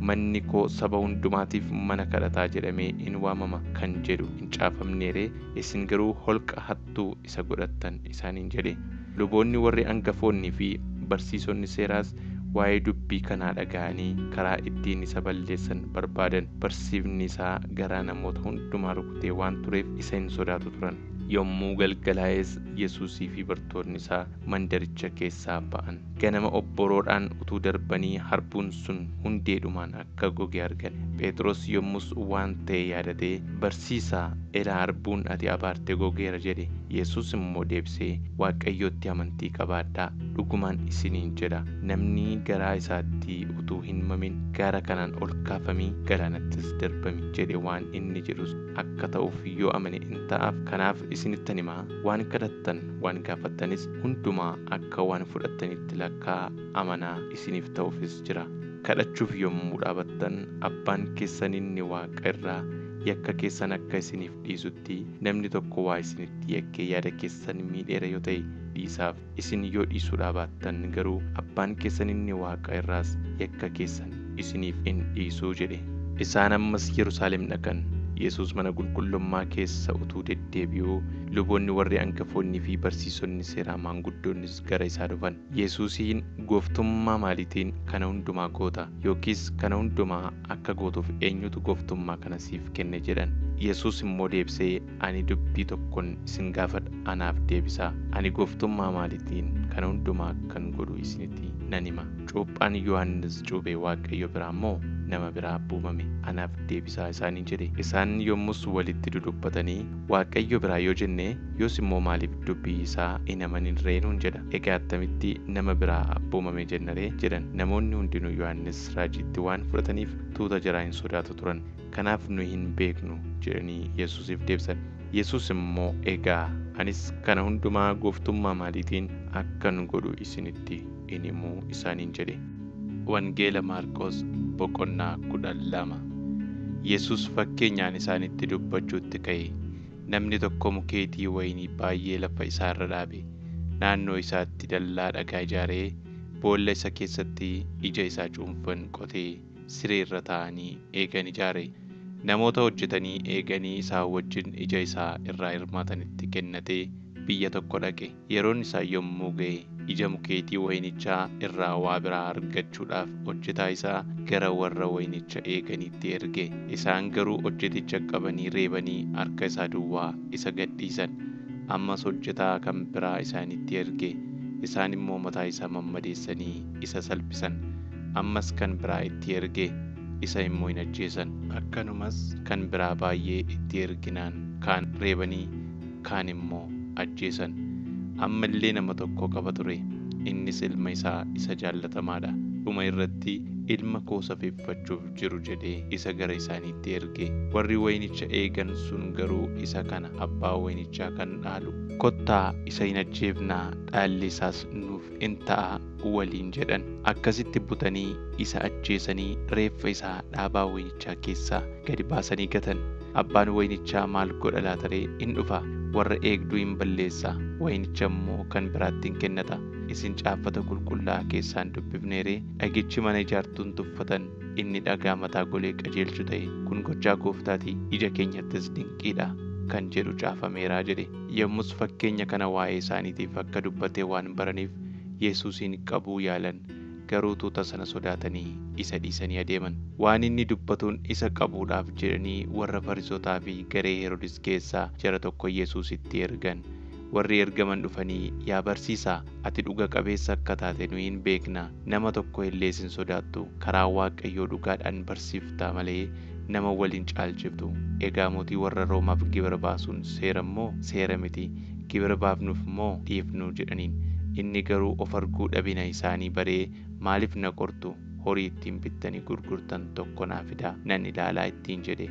manni koo saba hundumaatiif mana kadhataa jedhamee in waamama kan jedhu hin caafamneeree? Isin garuu holqa hattuu isa godhattan isaaniin jedhe. Luboonni warri hangafoonnii fi barsiisonni seeraas waa'ee dubbii kanaa dhaga'anii karaa ittiin isa balleessan barbaadan. Barsiifni isaa garaa namoota hundumaa rukutee waan tureef isa hin sodaatu turan. Yommuu galgalaa'es Yesuusii fi bartoonni isaa mandaricha keessaa ba'an. Ganama obboroodhaan utuu darbanii harbuun sun hundeedhumaan akka goge argan. Phexros yommus waan ta'e yaadatee, "Barsiisaa, ilaa harbuun ati abaarte gogeera" jedhe. Yesuus immoo deebisee, "Waaqayyotti amantii qabaadhaa. Dhugumaan isiniin jedha, namni garaa isaatti utuu hin mamin gaara kanaan ol kaafamii galaanattis darbami jedhe waan inni jedhus akka ta'uuf yoo amane in ta'aaf. Kanaaf isinittan himaa, waan kadhattan, waan gaafattanis hundumaa akka waan fudhattanitti lakkaa'aa. Amanaa, isiniif ta'uufis jira. Kadhachuuf yommuu dhaabattan Abbaan keessan inni Waaqa irraa yakka keessan akka isiniif dhiisutti namni tokko waa isinitti yakkee yaada keessan miidheera yoo ta'e dhiisaaf. Isin yoo dhiisuu dhaabattan garuu Abbaan keessan inni Waaqa irraas yakka keessan isiniif in dhiisuu jedhe. Isaan ammas Yerusaalem dhaqan. Yesuus mana qulqullummaa keessa utuu deddeebi'uu luboonni warri hangafoonnii fi barsiisonni seeraa maanguddoonnis gara isaa dhufan. Yesuusiin, "Gooftummaa maaliitiin kana hundumaa goota? Yookiis kana hundumaa akka gootuuf eenyutu gooftummaa kana siif kenne?" jedhan. Yesuus immoo deebisee, "Ani dubbii tokkon isin gaafadha, anaaf deebisaa. Ani gooftummaa maaliitiin kana hundumaa akkan godhu isinitti nan hima. Cuuphaan Yohannis cuuphee Waaqayyo biraa moo nama biraa uumame? Anaaf deebisaa" isaaniin jedhe. Isaan yommus walitti dudubbatanii, "Waaqayyo biraa yoo jenne, yoos immoo maaliif dubbii isaa hin amanin ree nuun jedha? Egaa attamitti nama biraa uumame jenna ree?" jedhan. Namoonni hundinuu Yohannis raajiitti waan fudhataniif tuuta jaraa hin sodaatu turan. Kanaaf nu hin beeknu jedhanii Yesuusiif deebisan. Yesuus immoo, "Egaa anis kana hundumaa gooftummaa maaliitiin akkan godhu isinitti in himuu" isaaniin jedhe. Wangeela Maarqos boqonnaa 12. Yesuus fakkeenyaan isaanitti dubbachuutti ka'e. Namni tokko mukeetii wayinii baay'ee lafa isaa irra dhaabe. Naannoo isaatti dallaa dhagaa ijaaree boolla isa keessatti ija isaa cuunfan qotee siree irra taa'anii eegan ijaare. Namoota hojjetanii eeganii isaa wajjin ija isaa irraa hirmaatanitti kennatee biyya tokko dhaqe. Yeroon isaa yommuu ga'e ija mukeetii wayinichaa irraa waa biraa argachuudhaaf hojjetaa isaa gara warra wayinicha eeganiitti erge. Isaan garuu hojjeticha qabanii reebanii harka isaa duwwaa isa gadhiisan. Ammas hojjetaa kan biraa isaanitti erge. Isaan immoo mataa isaa mammadeessanii isa salphisan. Ammas kan biraa itti erge. Isa immoo hin ajjeesan. Akkanumas kan biraa baay'ee itti erginaan kaan reebanii kaan immoo ajjeesan. Amma illee nama tokko qaba ture. Innis ilma isaa isa jaallatamaadha. Dhuma irratti ilma koo safeeffachuuf jiru jedhee isa gara isaaniitti erge. Warri wayinicha eegan sun garuu isa kana abbaa wayinichaa kan dhaalu, "Kottaa isa hin ajjeefnaa, dhaalli isaas nuuf in ta'a" waliin jedhan. Akkasitti butanii isa ajjeesanii reeffa isaa dhaabaa wayinichaa keessaa gadi baasanii gatan. Abbaan wayinichaa maal godha laata ree? In dhufa, warra eegduu hin balleessa, wayinicha immoo kan biraatti hin kennata. Isin caafata qulqullaa'aa keessaan dubbifnee ree? Dhagichi mana ijaartuun tuffatan inni dhagaa mataa golee qajeelchu ta'e kun gochaa Gooftaati, ija keenyattis dinqiidha kan jedhu caafameeraa jedhe. Yommus fakkeenya kana waa'ee isaaniitiif akka dubbatee waan baraniif Yesuusin qabuu yaalan. Garuu tuuta sana sodaatanii isa dhiisanii adeeman. Waan inni dubbatuun isa qabuudhaaf jedhanii warra Farisootaa fi garee Heroodis keessaa jara tokko Yesuusitti ergan. Warri ergaman dhufanii, "Yaa barsiisaa, ati dhuga qabeessa akka taate nu hin beekna. Nama tokko illee sin sodaattu. Karaa Waaqayyoo dhugaadhaan barsiifta malee nama waliin caalchiftu. Egaa mootii warra Roomaaf gibira baasuun seera moo seera miti? Gibira baafnuuf moo dhiifnu?" jedhaniin. Inni garuu of arguu dhabina isaanii baree, "Maaliif na qortu? Horii ittiin bittanii gurgurtan tokko naa fidaa, nan ilaalaa" ittiin jedhe.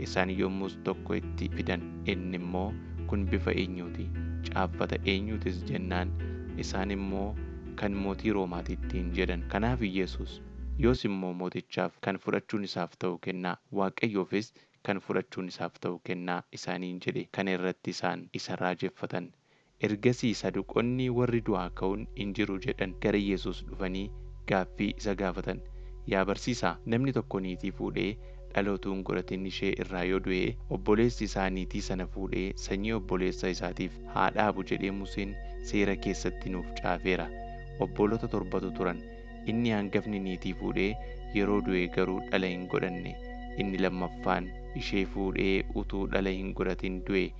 Isaan yommus tokko itti fidan. Inni immoo, "Kun bifa eenyuuti? Caaffata eenyuutis?" jennaan. Isaan immoo, "Kan mootii Roomaati" ittiin jedhan. Kanaaf Yesuus, "Yoos immoo mootichaaf kan fudhachuun isaaf ta'u kennaa, Waaqayyoofis kan fudhachuun isaaf ta'u kennaa" isaaniin jedhe. Kana irratti isaan isa raajeffatan. Ergasii Saduqoonni warri du'aa ka'uun hin jiru jedhan gara Yesuus dhufanii gaaffii isa gaafatan. "Yaa barsiisaa, namni tokko niitii fuudhee dhalootuu hin godhatin ishee irraa yoo du'e, obboleessi isaa niitii sana fuudhee sanyii obboleessa isaatiif haa dhaabu jedhee Museen seera keessatti nuuf caafeera. Obboloota 7tu turan. Inni hangafni niitii fuudhee yeroo du'e garuu dhala hin godhanne. Inni lammaffaan ishee fuudhee utuu dhala hin godhatin du'e.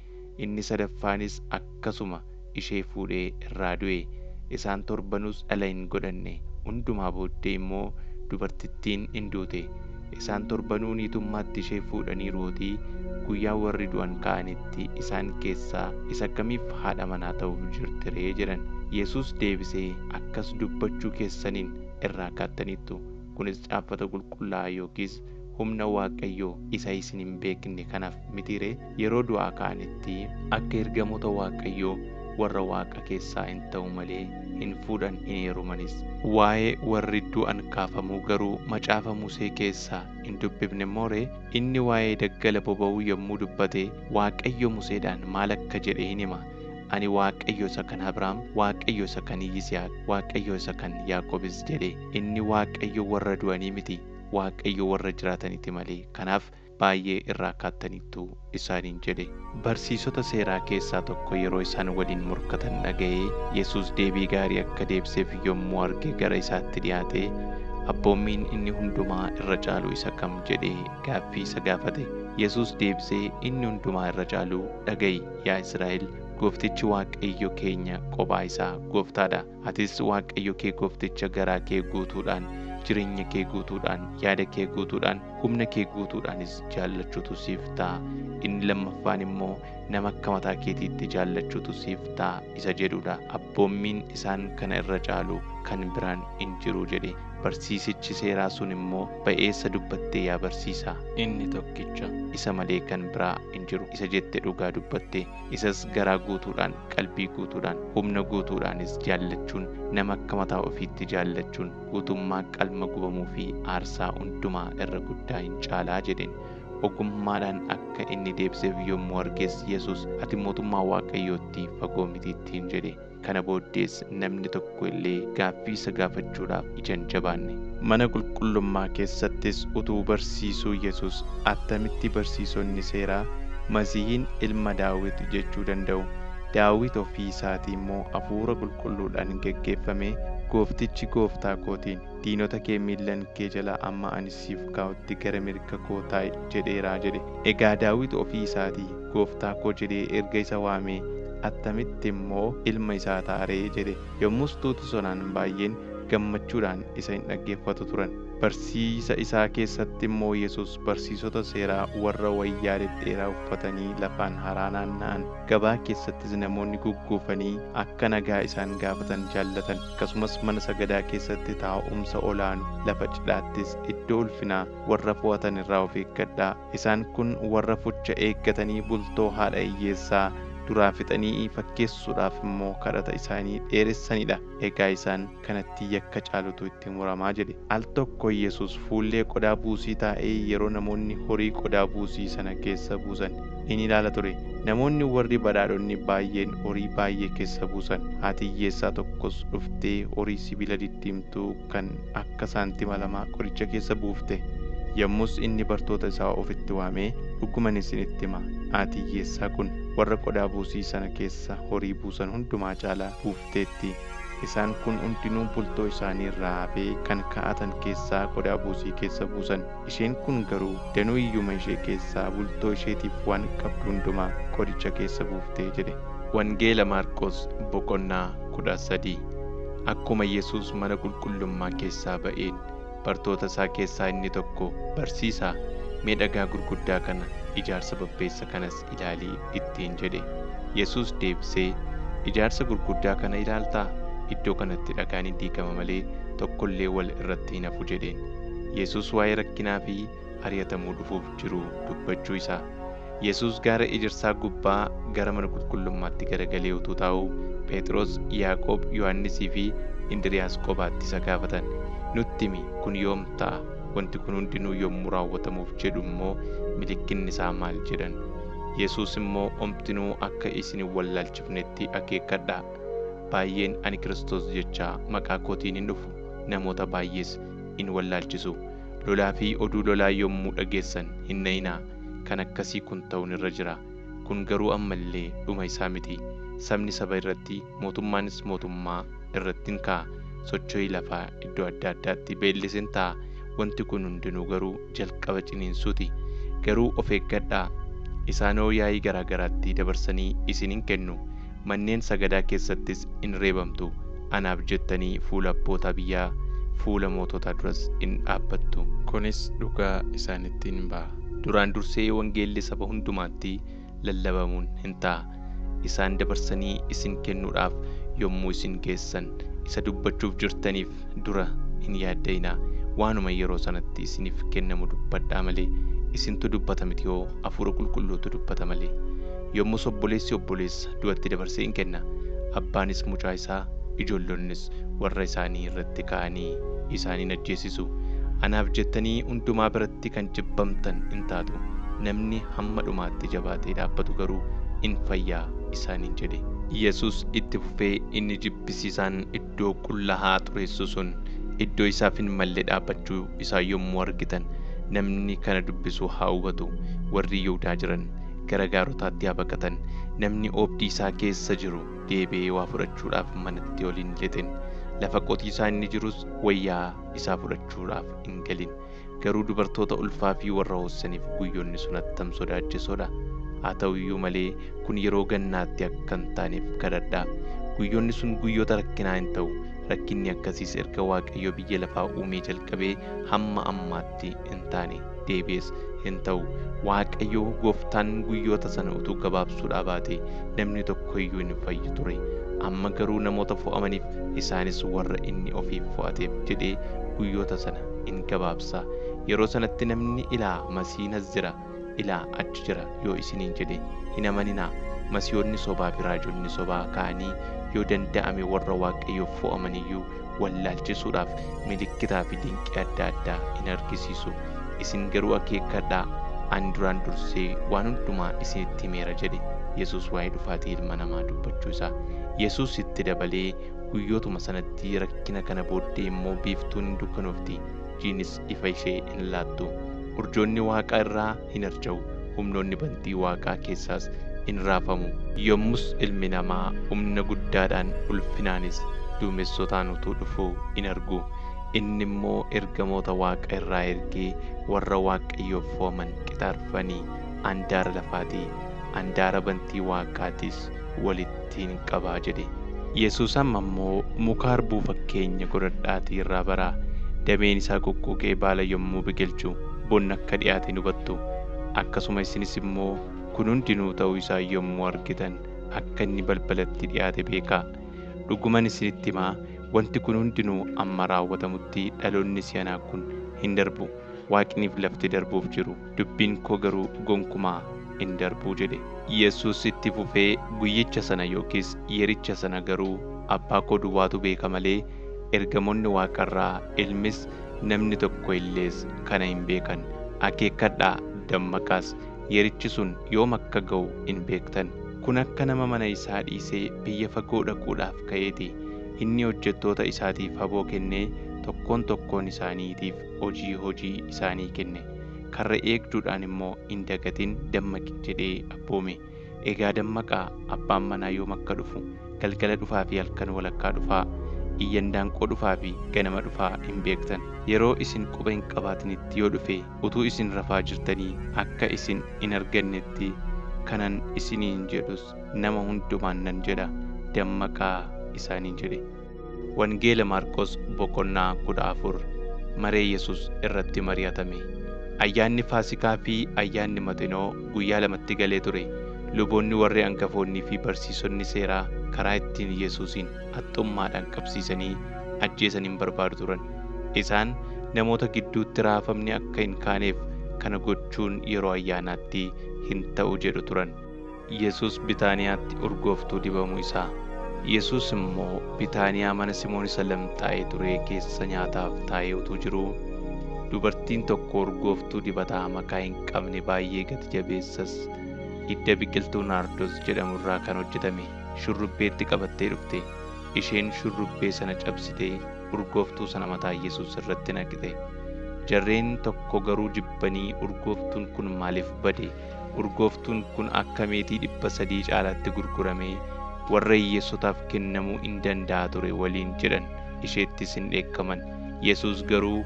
inni sadaffaanis akkasuma ishee fuudhee irraa du'e. Isaan torbanus dhala hin godhanne. Hundumaa booddee immoo dubartittiin hin duute. Isaan torbanuu niitummaatti ishee fuudhaniiruutii guyyaa warri du'an ka'anitti isaan keessaa isa kamiif haadha manaa ta'uuf jirti ree jedhan. Yesuus deebisee, akkas dubbachuu keessaniin irraa kaattaniittu. Kunis caaffata qulqullaa'aa yookiis humna Waaqayyoo isa isin hin beekne kanaaf miti ree? Yeroo du'aa ka'anitti akka ergamoota Waaqayyoo warra Waaqa keessaa hin ta'u malee hin fuudhan hin heerumanis. Waa'ee warri du'an kaafamuu garuu macaafa Musee keessaa hin dubbifne moo ree? Inni waa'ee daggala boba'uu yommuu dubbate Waaqayyo Museedhaan maal akka jedhe hin hima. Ani Waaqayyo isa kan Abrahaam, Waaqayyo isa kan Yisihaaq, Waaqayyo isa kan Yaaqoobis jedhe. Inni Waaqayyo warra du'anii miti, Waaqayyo warra jiraataniiti malee. Kanaaf baay'ee irraa kaattaniittu isaaniin jedhe. Barsiisota seeraa keessaa tokko yeroo isaan waliin morkatan dhaga'ee Yesuus deebii gaarii akka deebiseef yommuu arge gara isaatti dhiyaate, abboommiin inni hundumaa irra caalu isa kam jedhee gaaffii isa gaafate. Yesuus deebisee, inni hundumaa irra caalu dhaga'i yaa Israa'el, Gooftichi Waaqayyo keenya kophaa isaa Gooftaadha. Atis Waaqayyo kee Goofticha garaa kee guutuudhaan, jireenya kee guutuudhaan, yaada kee guutuudhaan, humna kee guutuudhaanis jaallachuutu siif ta'a. Inni lammaffaan immoo nama akka mataa keetiitti jaallachuutu siif ta'a isa jedhudha. Abboommiin isaan kana irra caalu kan biraan hin jiru jedhe. Barsiisichi seeraa sun immoo, ba'eessa dubbattee yaa barsiisaa? Inni tokkicha, isa malee kan biraa hin jiru. Isa jette dhugaa dubbatte. Isas garaa guutuudhaan, qalbii guutuudhaan, humna guutuudhaanis jaallachuun, nama akka mataa ofiitti jaallachuun guutummaa qalma gubamuu fi aarsaa hundumaa irra guddaa hin caalaa jedheen. Ogummaadhaan akka inni deebiseef yommuu arges Yesuus, ati mootummaa Waaqayyootti fagoo mitiittiin jedhe. Kana booddees namni tokko illee gaaffii isa gaafachuudhaaf ija hin jabaanne. Mana qulqullummaa keessattis utuu barsiisuu Yesuus attamitti barsiisonni seeraa Masiihiin ilma Daawit jechuu danda'u? Daawit ofii isaatii immoo hafuura qulqulluudhaan geggeeffamee, Gooftichi Gooftaa kootiin, diinota kee miillan kee jalaa amma ani siif kaa'utti gara mirga koo taa'i jedheeraa jedhe. Egaa Daawit ofii isaatii Gooftaa koo jedhee erga isa waamee attamitti immoo ilma isaa taaree jedhe. Yommus tuuti sonaan baay'een gammachuudhaan isa hin dhaggeeffatu turan. Barsiisa isaa keessatti immoo Yesuus barsiisota seeraa warra wayyaa dhedheeraa uffatanii lafaan haraa naanna'an, gabaa keessattis namoonni gugguufanii akka nagaa isaan gaafatan jaallatan, akkasumas mana sagadaa keessatti taa'umsa olaanu, lafa cidhaattis iddoo ulfinaa warra fo'atan irraa of eeggadhaa. Isaan kun warra fucha eeggatanii bultoo haadha hiyyeessaa duraa fixanii fakkeessuudhaaf immoo kadhata isaanii dheeressanidha. Egaa isaan kanatti yakka caalutu itti muramaa jedhe. Al tokko Yesuus fuullee qodaa buusii taa'ee yeroo namoonni horii qodaa buusii sana keessa buusan in ilaala ture. Namoonni warri badhaadhonni baay'een horii baay'ee keessa buusan. Haati hiyyeessaa tokkos dhuftee horii sibiila diddiimtuu kan akka saantima lamaa qoricha keessa buufte. Yommus inni bartoota isaa ofitti waamee, dhuguman isinitti hima, haati hiyyeessaa kun warra qodaa buusii sana keessa horii buusan hundumaa caalaa buufteetti. Isaan kun hundinuu bultoo isaanii irraa hafee kan kaa'atan keessaa qodaa buusii keessa buusan. Isheen kun garuu danuu iyyuma ishee keessaa bultoo isheetiif waan qabdu hundumaa qodicha keessa buuftee jedhe. Wangeela Maarqos boqonnaa 13. Akkuma Yesuus mana qulqullummaa keessaa ba'een bartoota isaa keessaa inni tokko, barsiisaa, mee dhagaa gurguddaa kana, ijaarsa babbeessa kanas ilaalii ittiin jedhe. Yesuus deebisee, ijaarsa gurguddaa kana ilaaltaa? Iddoo kanatti dhagaan hin diigama malee tokkollee wal irratti hin hafu jedheen. Yesuus waa'ee rakkinaa fi ari'atamuu dhufuuf jiru dubbachuu isaa. Yesuus gaara ejersaa gubbaa gara mana qulqullummaatti garagalee utuu taa'uu, Phexros, Yaaqoob, Yohannisii fi Indiriiyaas kophaatti isa gaafatan. Nutti himi, kun yoom ta'a? Wanti kun hundinuu yommuu raawwatamuuf jedhu immoo mallattoon isaa maal jedhan? Yesuus immoo, homtinuu akka isin hin wallaalchifnetti akeekkadhaa. Baay'een ani Kiristoos jechaa maqaa kootiin hin dhufu, namoota baay'ees in wallaalchisu. Lolaa fi oduu lolaa yommuu dhageessan hin na'inaa. Kan akkasii kun ta'uun irra jira. Kun garuu ammallee dhuma isaa miti. Sabni saba irratti, mootummaanis mootummaa irratti in ka'a. Socho'ii lafaa iddoo adda addaatti beellis in ta'a. Wanti kun hundinuu garuu jalqaba ciniinsuuti. Garuu of eeggadhaa. Isaanoo yaa'ii garaa garaatti dabarsanii isin hin kennu. Manneen sagadaa keessattis in reebamtu. Anaaf jettanii fuula abbootaa biyyaa, fuula moototaa duras in dhaabbattu. Kunis dhugaa isaanitti hin ba'a. Duraan dursee wangeelli saba hundumaatti lallabamuun hin ta'a. Isaan dabarsanii isin kennuudhaaf yommuu isin geessan isa dubbachuuf jirtaniif dura hin yaadda'inaa. Waanuma yeroo sanatti isiniif kennamu dubbadhaa malee, isintu dubbata miti yoo Hafuura Qulqulluutu dubbata malee. Yommus obboleessi obboleessa du'atti dabarsee in kenna. Abbaanis mucaa isaa, ijoollonnis warra isaanii irratti ka'anii isaaniin ajjeesisu. Anaaf jettanii hundumaa biratti kan jibbamtan in taatu. Namni hamma dhumaatti jabaatee dhaabbatu garuu in fayyaa isaaniin jedhe. Yesus itti fufee inni jibbisiisaan iddoo qullaa xureessu sun iddoo isaaf hin malle dhaabbachuu isaa yommuu argitan, namni kana dubbisu haa hubatu. Warri Yihuudaa jiran gara gaarotaatti haa baqatan. Namni oobdii isaa keessa jiru deebi'ee waa fudhachuudhaaf manatti ol hin lixin. Lafa qotiisaa inni jirus wayyaa isaa fudhachuudhaaf hin galin. Garuu dubartoota ulfaa fi warra hoossaniif guyyoonni sun attam sodaachisoodha. Haa ta'u iyyuu malee kun yeroo gannaatti akka hin taaneef kadhadhaa. Guyyoonni sun guyyoota rakkinaa hin ta'u. Rakkinni akkasiis erga Waaqayyo biyya lafaa uumee jalqabee hamma ammaatti hin taane, deebi'es hin ta'u. Waaqayyo Gooftaan guyyoota sana utuu gabaabsuudhaa baate namni tokko iyyuu hin fayyu ture. Amma garuu namoota fo'amaniif, isaanis warra inni ofiif fo'ateef jedhee guyyoota sana in gabaabsa. Yeroo sanatti namni ilaa Masiihiin as jira, ilaa achi jira yoo isiniin jedhe hin amaninaa. Masiihonni sobaa fi raajonni sobaa ka'anii yoo danda'ame warra Waaqayyoof fo'aman iyyuu wallaalchisuudhaaf milikitaa fi dinqii adda addaa in argisiisu. Isin garuu akeekkadhaa, ani duraan dursee waan hundumaa isinitti himeera jedhe Yesus waa'ee dhufaatii Ilma Namaa dubbachuu isaa. Yesus itti dabalee guyyootuma sanatti rakkina kana booddee immoo biiftuun hin dukkanoofti, jiinis ifa ishee hin laattu. Urjoonni Waaqaa irraa hin harca'u, humnoonni bantii Waaqaa keessaas in raafamu. Yommus Ilmi Namaa humna guddaadhaan, ulfinaanis duumessotaan utuu dhufuu in argu. Inni immoo ergamoota Waaqa irraa ergee warra Waaqayyoof fo'aman qixaarfanii andaara lafaatii, andaara bantii Waaqaatis walittiin qabaa jedhe. Yesus amma immoo muka harbuu fakkeenya godhadhaatii irraa baraa. Dameen isaa qoqqoqee baala yommuu biqilchu bonni akka dhiyaate hin hubattu. Akkasuma isinis immoo kun hundinuu ta'uu isaa yommuu argitan akka inni balbalatti dhiyaate beekaa. Dhuguman isinitti himaa, wanti kun hundinuu amma raawwatamutti dhaloonni si'anaa kun hin darbu. Waaqniif lafti darbuuf jiru, dubbiin koo garuu gonkumaa hin darbuu jedhe. Yesus itti fufee guyyicha sana yookiis yericha sana garuu abbaa koo duwwaatu beeka malee ergamoonni Waaqarraa, Ilmis, namni tokko illees kana hin beekan. Akeekkadhaa, dammaqaas. Yerichi sun yoom akka ga'u hin beektan. Kun akka nama mana isaa dhiisee biyya fagoo dhaquudhaaf ka'eeti. Inni hojjettoota isaatiif haboo kennee tokkoon tokkoon isaaniitiif hojii isaanii kenne. Karra eegduudhaan immoo hin dagatin, dammaqi jedhee abboome. Egaa dammaqaa, abbaan manaa yoom akka dhufu, galgala dhufaa fi halkan walakkaa dhufaa, iyyandaanqoo dhufaa fi ganama dhufaa hin beektan. Yeroo isin quba hin qabaatinitti yoo dhufe utuu isin rafaa jirtanii akka isin hin argannetti kanan isiniin jedhus nama hundumaan nan jedha, dammaqaa isaaniin jedhe. Wangeela Maarqos boqonnaa 14. Maree Yesus irratti mari'atame. Ayyaanni Faasikaa fi ayyaanni Maxinoo guyyaa lamatti galee ture. Luboonni warri hangafoonnii fi barsiisonni seeraa karaa ittiin Yesuusin haxxummaadhaan qabsiisanii ajjeesan hin barbaadu turan. Isaan namoota gidduutti raafamni akka hin kaaneef kana gochuun yeroo ayyaanaatti hin ta'u jedhu turan. Yesus Bitaaniyaatti urgooftuu dibamuu isaa. Yesus immoo Bitaaniyaa mana Simoon isa lamxaa'ee ture keessa nyaataaf taa'ee utuu jiruu dubartiin tokko urgooftuu dibataa makaa hin qabne baay'ee gati jabeessas hidda biqiltuu naardos jedhamu irraa kan hojjetame shurrubbeetti qabattee dhufte. Isheen shurrubbee sana cabsitee urgooftuu sana mataa Yesus irratti naqite. Jarreen tokko garuu jibbanii urgooftuun kun maaliif bade? Urgooftuun kun akka meetii 300 caalaatti gurguramee warra hiyyeessotaaf kennamuu hin danda'a ture waliin jedhan. Isheettis hin dheekkaman. Yesus garuu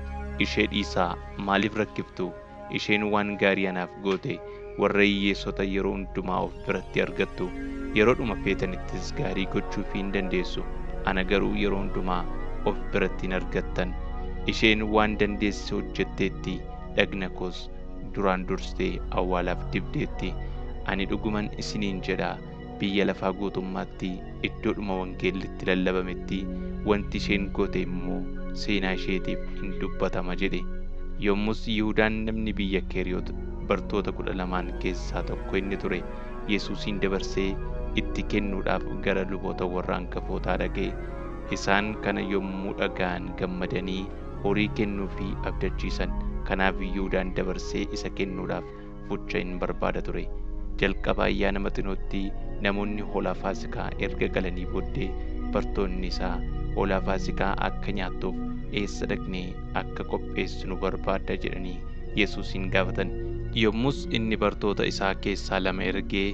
ishee dhiisaa, maaliif rakkiftu? Isheen waan gaarii anaaf goote, warra hiyyeessota yeroo hundumaa of biratti argattu. Yeroodhuma feetanittis gaarii gochuuf hin dandeessu. Ana garuu yeroo hundumaa of biratti hin argattan. Isheen waan dandeesse hojjetteetti, dhagna koos duraan dursitee awwaalaaf dibdeetti. Ani dhuguman isiniin jedha, biyya lafaa guutummaatti iddoodhuma wangeelli itti lallabametti wanti isheen goote immoo seenaa isheetiif hin dubbatama jedhe. Yommus Yihuudaan namni biyya Keeriyoot bartoota 12 keessaa tokko inni ture, Yesuusin dabarsee itti kennuudhaaf gara luboota warra hangafootaa dhaqe. Isaan kana yommuu dhaga'an gammadanii horii kennuufii abdachiisan. Kanaaf Yihuudaan dabarsee isa kennuudhaaf fucha hin barbaada ture. Jalqaba ayyaana maxinootti namoonni hoolaa Faasikaa erga qalanii booddee bartoonni isaa hoolaa Faasikaa akka nyaattuuf eessa dhaqnee akka qopheessinu barbaadda jedhanii Yesuusin gaafatan. Yommus inni bartoota isaa keessaa 2 ergee,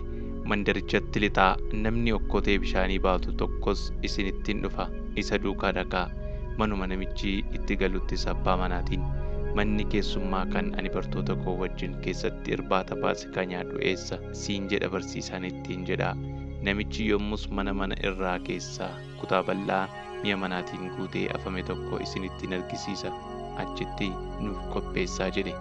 mandarichatti lixaa, namni okkotee bishaanii baatu tokkos isinittiin dhufa, isa duukaa dhaqaa. Manuma namichi itti galuttis abbaa manaatiin, manni keessummaa kan ani bartoota koo wajjin keessatti irbaata Faasikaa nyaadhu eessa siin jedha barsiisaan ittiin jedhaa. Namichi yommus mana irraa keessaa kutaa bal'aa mi'a manaatiin guutee afame tokko isinittiin argisiisa, achitti nuuf qopheessaa jedhe.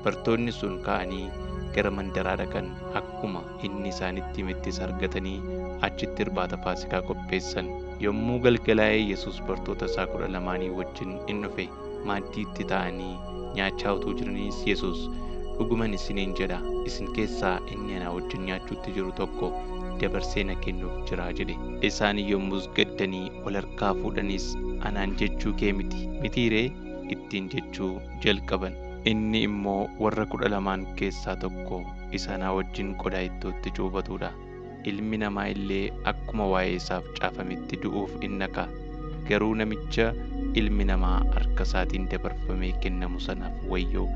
Bartoonni sun ka'anii gara mandaraa dhaqan. Akkuma inni isaanitti himettis argatanii achitti irbaata Faasikaa qopheessan. Yommuu galgalaa'ee Yesuus bartoota isaa 12 wajjin in dhufe. Maaddiitti taa'anii nyaachaa utuu jiraniis Yesuus, dhuguman isiniin jedha, isin keessaa inni anaa wajjin nyaachuutti jiru tokko dabarsee na kennuuf jira jedhe. Isaan yommus gaddanii wal harkaa fuudhaniis, anaan jechuu kee mitiiree ittiin jechuu jalqaban. Inni immoo warra 12 keessaa tokko isa anaa wajjin qodaa ittootti cuubatudha. Ilmi namaa illee akkuma waa'ee isaaf caafametti du'uuf in naqa. Garuu namicha ilmi namaa harka isaatiin dabarfamee kennamu sanaaf wayyoo,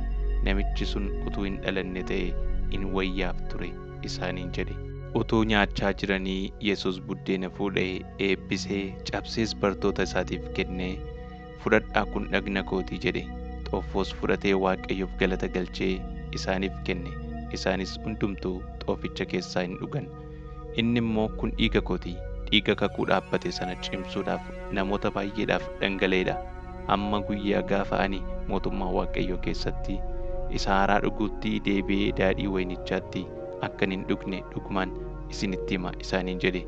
namichi sun utuu hin dhalanne ta'e in wayyaaf ture isaaniin jedhe. Utuu nyaachaa jiranii Yesuus buddeena fuudhee eebbisee cabsees bartoota isaatiif kennee, fudhadhaa kun dhagna kootii jedhe. Xoofoos fudhatee Waaqayyoof galata galchee isaaniif kenne. Isaanis hundumtuu xooficha keessaa hin dhugan. Inni immoo kun dhiiga kootii, dhiiga kakuu dhaabbate sana cimsuudhaaf namoota baay'eedhaaf dhangala'eedha. Amma guyyaa gaafa ani mootummaa Waaqayyoo keessatti isa haaraa dhuguutti deebi'ee daadhii wayinichaatti akka hin dhugne dhugumaan isinitti hima isaaniin jedhe.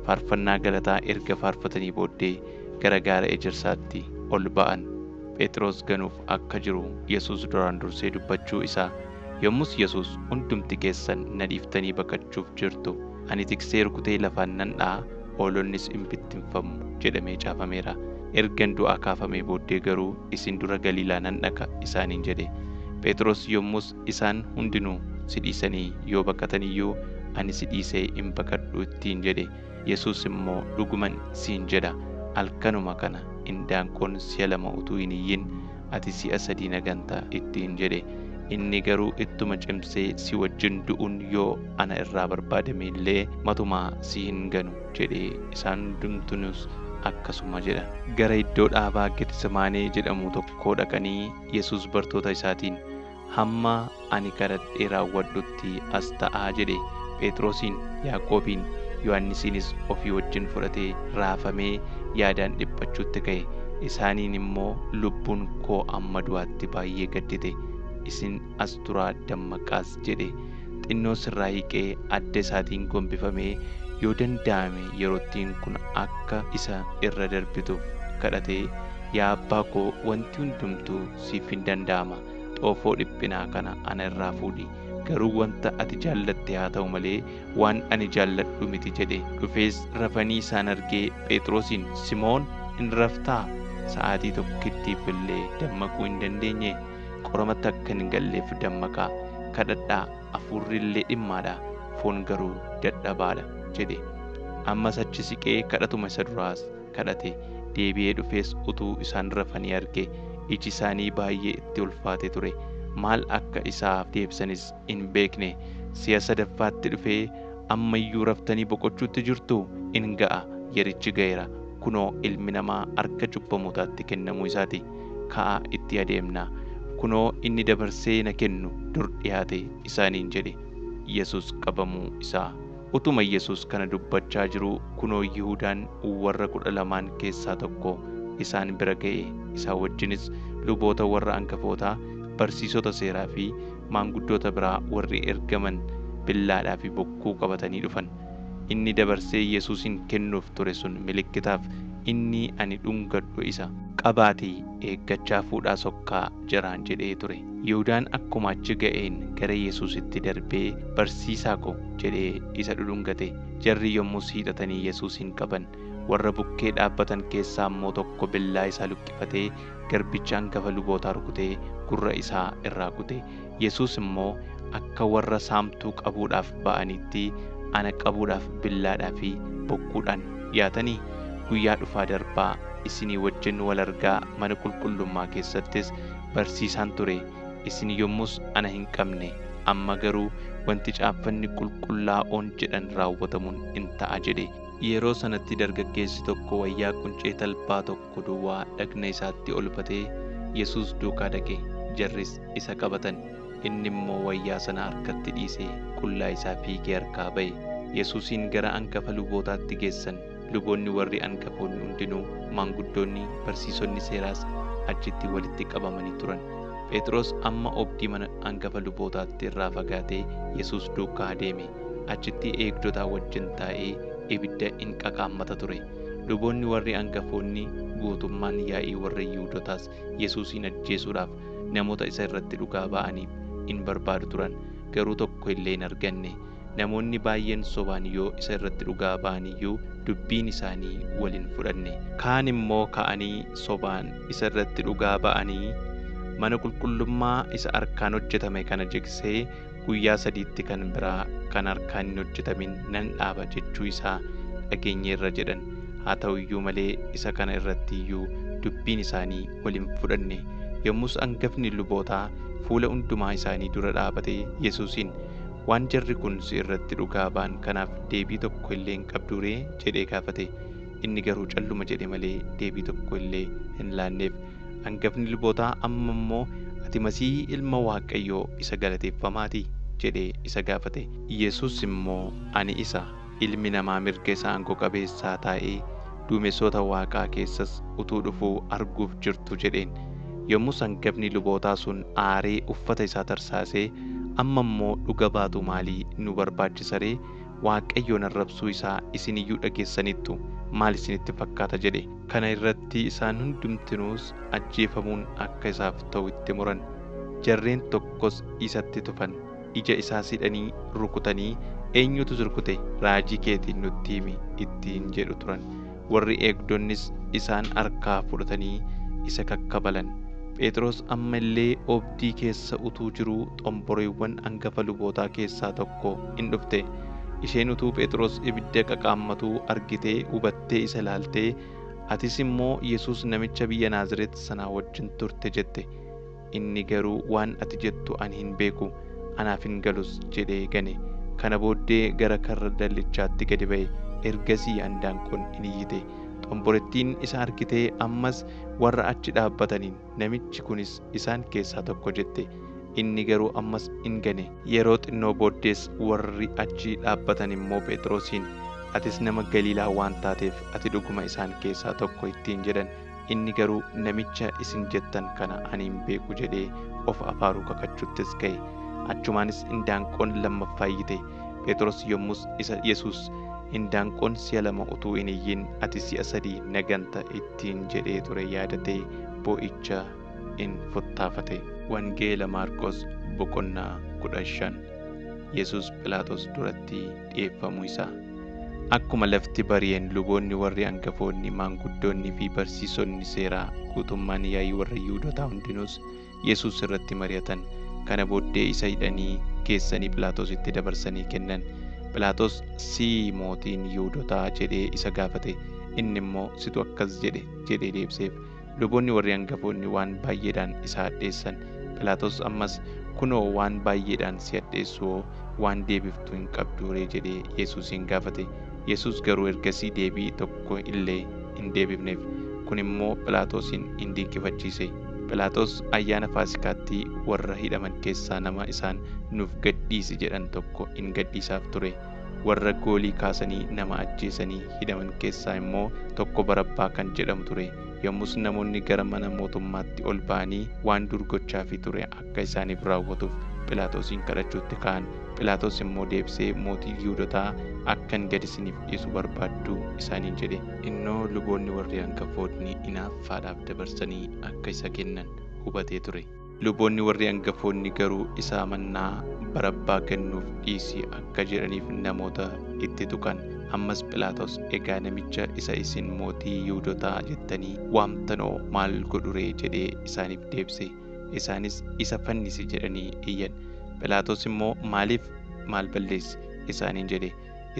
Faarfannaa galataa erga faarfatanii booddee gara gaara ejersaatti ol ba'an. Phexros ganuuf akka jiru Yesuus duraan dursee dubbachuu isaa. Yommus Yesuus, hundumti keessan na dhiiftanii baqachuuf jirtu, ani tiksee rukutee lafaan nan dha'a, hoolonnis hin bittinfamu jedhamee caafameera. Ergan du'aa kaafamee booddee garuu isin dura Galiilaa nan dhaqa isaaniin jedhe. Phexros yommus, isaan hundinuu si dhiisanii yoo baqatan iyyuu ani si dhiisee hin baqadhu ittiin jedhe. Yesuus immoo, dhuguman siin jedha, halkanuma kana indaanqoon si'a 2 utuu hin iyyin ati si'a 3 na ganta ittiin jedhe. Inni garuu ittuma cimsee, si wajjin du'uun yoo ana irraa barbaadame illee matumaa si hin ganu jedhee. Isaan hundumtuus akkasuma jedhan. Gara iddoo dhaabaa Getsemanee jedhamu tokkoo dhaqanii Yesuus bartoota isaatiin, hamma ani kadhadhee raawwadhutti as ta'aa jedhe. Phexrosiin, Yaaqoobiin, Yohannisiinis ofii wajjin fudhatee raafamee yaadaan dhiphachuutti ka'e. Isaaniin immoo, lubbuun koo amma du'aatti baay'ee gaddite, isin as turaa dammaqaas jedhe. Xinnoo sirraa hiiqee adda isaatiin gombifamee, yoo danda'ame yeroottiin kun akka isa irra darbituuf kadhatee, yaa abbaa koo, wanti hundumtuu siif hin danda'ama, xoofoo dhiphinaa kana ana irraa fuudhi, garuu wanta ati jaallatte haa ta'u malee waan ani jaalladhu miti jedhe. Dhufees rafanii isaan argee Phexrosiin, Simoon, in raftaa? Sa'aatii tokkittiif illee dammaquu hin dandeenye? Qoramatti akka hin galleef dammaqaa, kadhadhaa, hafuurri illee dhimmaadha, foon garuu dadhabaadha jedhe. Ammas achi siqee kadhatuma isa duraas kadhate. Deebi'ee dhufees utuu isaan rafanii arge. Iji isaanii baay'ee itti ulfaate ture. Maal akka isaaf deebisanis hin beekne. Si'a sadaffaatti dhufee, amma iyyuu raftanii boqochuutti jirtuu? In ga'a, yerichi ga'eera. Kunoo ilmi namaa harka cubbamootaatti kennamuu isaati. Ka'aa itti adeemnaa. Kunoo inni dabarsee na kennu dur dhiyaate isaaniin jedhe. Yesuus qabamuu isaa. Utuma Yesuus kana dubbachaa jiruu kunoo Yihuudaan warra 12 keessaa tokko isaan bira ga'e. Isaa wajjinis luboota warra hangafootaa, barsiisota seeraa fi maanguddoota biraa warri ergaman billaadhaa fi bokkuu qabatanii dhufan. Inni dabarsee Yesuusin kennuuf ture sun milikkitaaf inni ani dhungadhu isa qabaatii eeggachaa fuudhaa sokkaa jaraan jedhee ture. Yihuudaan akkuma achi ga'een gara Yesuusitti darbee barsiisaa ko jedhee isa dhudhungate. Jarri yommus hiixatanii Yesuusin qaban. Warra bukkee dhaabbatan keessaa immoo tokko billaa isaa luqqifatee garbicha hangafa lubootaa rukutee gurra isaa irraa kute. Yesuus immoo akka warra saamtuu qabuudhaaf ba'anitti ana qabuudhaaf billaadhaa fi bokkuudhaan dhiyaatanii guyyaa dhufaa darbaa isinii wajjin wal argaa mana qulqullummaa keessattis barsiisaan ture. Isin yommus ana hin qabne, amma garuu wanti caaffanni qulqullaa'oon jedhan raawwatamuun in ta'a jedhe. Yeroo sanatti dargaggeessi tokko wayyaa quncee talbaa tokko duwwaa dhagna isaatti olfatee Yesuus duukaa dhaqe. Jarris isa qabatan. Inni immoo wayyaa sana harkatti dhiisee qullaa isaa fiigee harkaa ba'e. Yesuusin gara hangafa lubootaatti geessan. Luboonni warri hangafoonni hundinuu, maanguddoonni, barsiisonni seeraas achitti walitti qabamanii turan. Phexros amma oobdii mana hangafa lubootaatti irraa fagaatee Yesuus duukaa deeme. Achitti eegdotaa wajjin taa'ee ibidda in qaqaammata ture. Luboonni warri hangafoonni guutummaan yaa'ii warra Yihuudootaas Yesuusin ajjeesuudhaaf namoota isa irratti dhugaa ba'aniif in barbaadu turan. Garuu tokko illee hin arganne. Namoonni baay'een sobaan yoo isa irratti dhugaa ba'an iyyuu dubbiin isaanii waliin fudhanne. Kaan immoo ka'anii sobaan isa irratti dhugaa ba'anii mana qulqullummaa isa harkaan hojjetame kana jigsee guyyaa 3tti kan biraa kan harkaan hin hojjetamin nan dhaaba jechuu isaa dhageenyeerra jedhan. Haa ta'u iyyuu malee isa kana irratti iyyuu dubbiin isaanii waliin fudhanne. Yommus hangafni lubootaa fuula hundumaa isaanii dura dhaabatee Yesuusin, waan jarri kun si irratti dhugaa ba'an kanaaf deebii tokko illee hin qabduu ree jedhee gaafate. Inni garuu calluma jedhe malee deebii tokko illee hin laanneef. Hangafni lubootaa amma immoo ati Masiihii ilma Waaqayyoo isa galateeffamaatii jedhee isa gaafate. Yesuus immoo ani isa, ilmi namaa mirga isaa aangoo qabeessaa taa'ee duumessoota Waaqaa keessas utuu dhufuu arguuf jirtu jedheen. Yommus hangafni lubootaa sun aaree uffata isaa tarsaasee, amma immoo dhuga baatu maalii nu barbaachisa ree? Waaqayyoon arrabsuu isaa isin iyyuu dhageessaniittu, maal isinitti fakkaata jedhe. Kana irratti isaan hundumtinuus ajjeefamuun akka isaaf ta'u itti muran. Jarreen tokkos isatti tufan. Ija isaa hidhanii rukutanii, eenyutu rukute? Raajii keetiin nutti himi ittiin jedhu turan. Warri eegdonnis isaan harkaa fudhatanii isa kakkabalan. Phexros amma illee oobdii keessa utuu jiruu xomboreewwan hangafa lubootaa keessaa tokko in dhufte. Isheen utuu Phexros ibidda qaqaammatuu argitee hubattee isa ilaaltee, atis immoo Yesuus namicha biyya Naazreet sanaa wajjin turte jette. Inni garuu waan ati jettu ani hin beeku, anaaf hin galus jedhee gane. Kana booddee gara karra dallichaatti gadi ba'e. Ergasii handaanqoon in iyyite. Xomborettiin isa argitee ammas warra achi dhaabbataniin, namichi kunis isaan keessaa tokko jette. Inni garuu ammas in gane. Yeroo xinnoo booddees warri achi dhaabbatan immoo Phexrosiin, atis nama Galiilaa waan taateef ati dhuguma isaan keessaa tokko ittiin jedhan. Inni garuu namicha isin jettan kana ani hin beeku jedhee of afaaruu kakachuttis ka'e. Achumaanis indaanqoon lammaffaa iyyite. Phexros yommus isa Yesuus, indaanqoon si'a 2 utuu hin iyyin ati si'a 3 na ganta ittiin jedhee ture yaadatee boo'icha in futtaafate. Wangeela Maarqos boqonnaa 15. Yesuus Philaaxoos duratti dhi'eeffamuu isaa. Akkuma lafti bari'een luboonni warri hangafoonni, maanguddoonni fi barsiisonni seeraa guutummaan yaa'ii warra Yihuudootaa hundinuus Yesuus irratti mari'atan. Kana booddee isa hidhanii geessanii Philaaxoositti dabarsanii kennan. Philaaxoos sii mootiin Yihuudootaa jedhee isa gaafate. Inni immoo situ akkas jedhee deebiseef. Luboonni warri hangafoonni waan baay'eedhaan isa hadheessan. Philaaxoos ammas, kunoo waan baay'eedhaan si hadheessu waan deebiftu hin qabdu ree jedhee Yesuusin gaafate. Yesuus garuu ergasii deebii tokko illee hin deebifneef. Kun immoo Philaaxoosin in dinqifachiise. Phiilaaxoos ayyaana Faasikaatti warra hidhaman keessaa nama isaan nuuf gadhiisi jedhan tokko in gadhiisaaf ture. Warra goolii kaasanii nama ajjeesanii hidhaman keessaa immoo tokko Barabbaa kan jedhamu ture. Yommus namoonni gara mana mootummaatti ol ba'anii waan dur gochaafii ture akka isaaniif raawwatuuf Phiilaaxoosin kadhachuutti ka'an. Phiilaaxoos immoo deebisee, mootii Yihuudootaa akkan gad isiniif dhiisu barbaaddu isaaniin jedhe. Innoo luboonni warri hangafoonni inaaffaadhaaf dabarsanii akka isa kennan hubatee ture. Luboonni warri hangafoonni garuu isa amannaa Barabbaa kennuuf dhiisi akka jedhaniif namoota itti tuqan. Ammas Phiilaaxoos, egaa namicha isa isin mootii Yihuudootaa jettanii waamtanoo maal godhure jedhee isaaniif deebise. Isaanis isa fannisi jedhanii iyyan. Phiilaaxoos immoo maaliif maal balleessi isaaniin jedhe.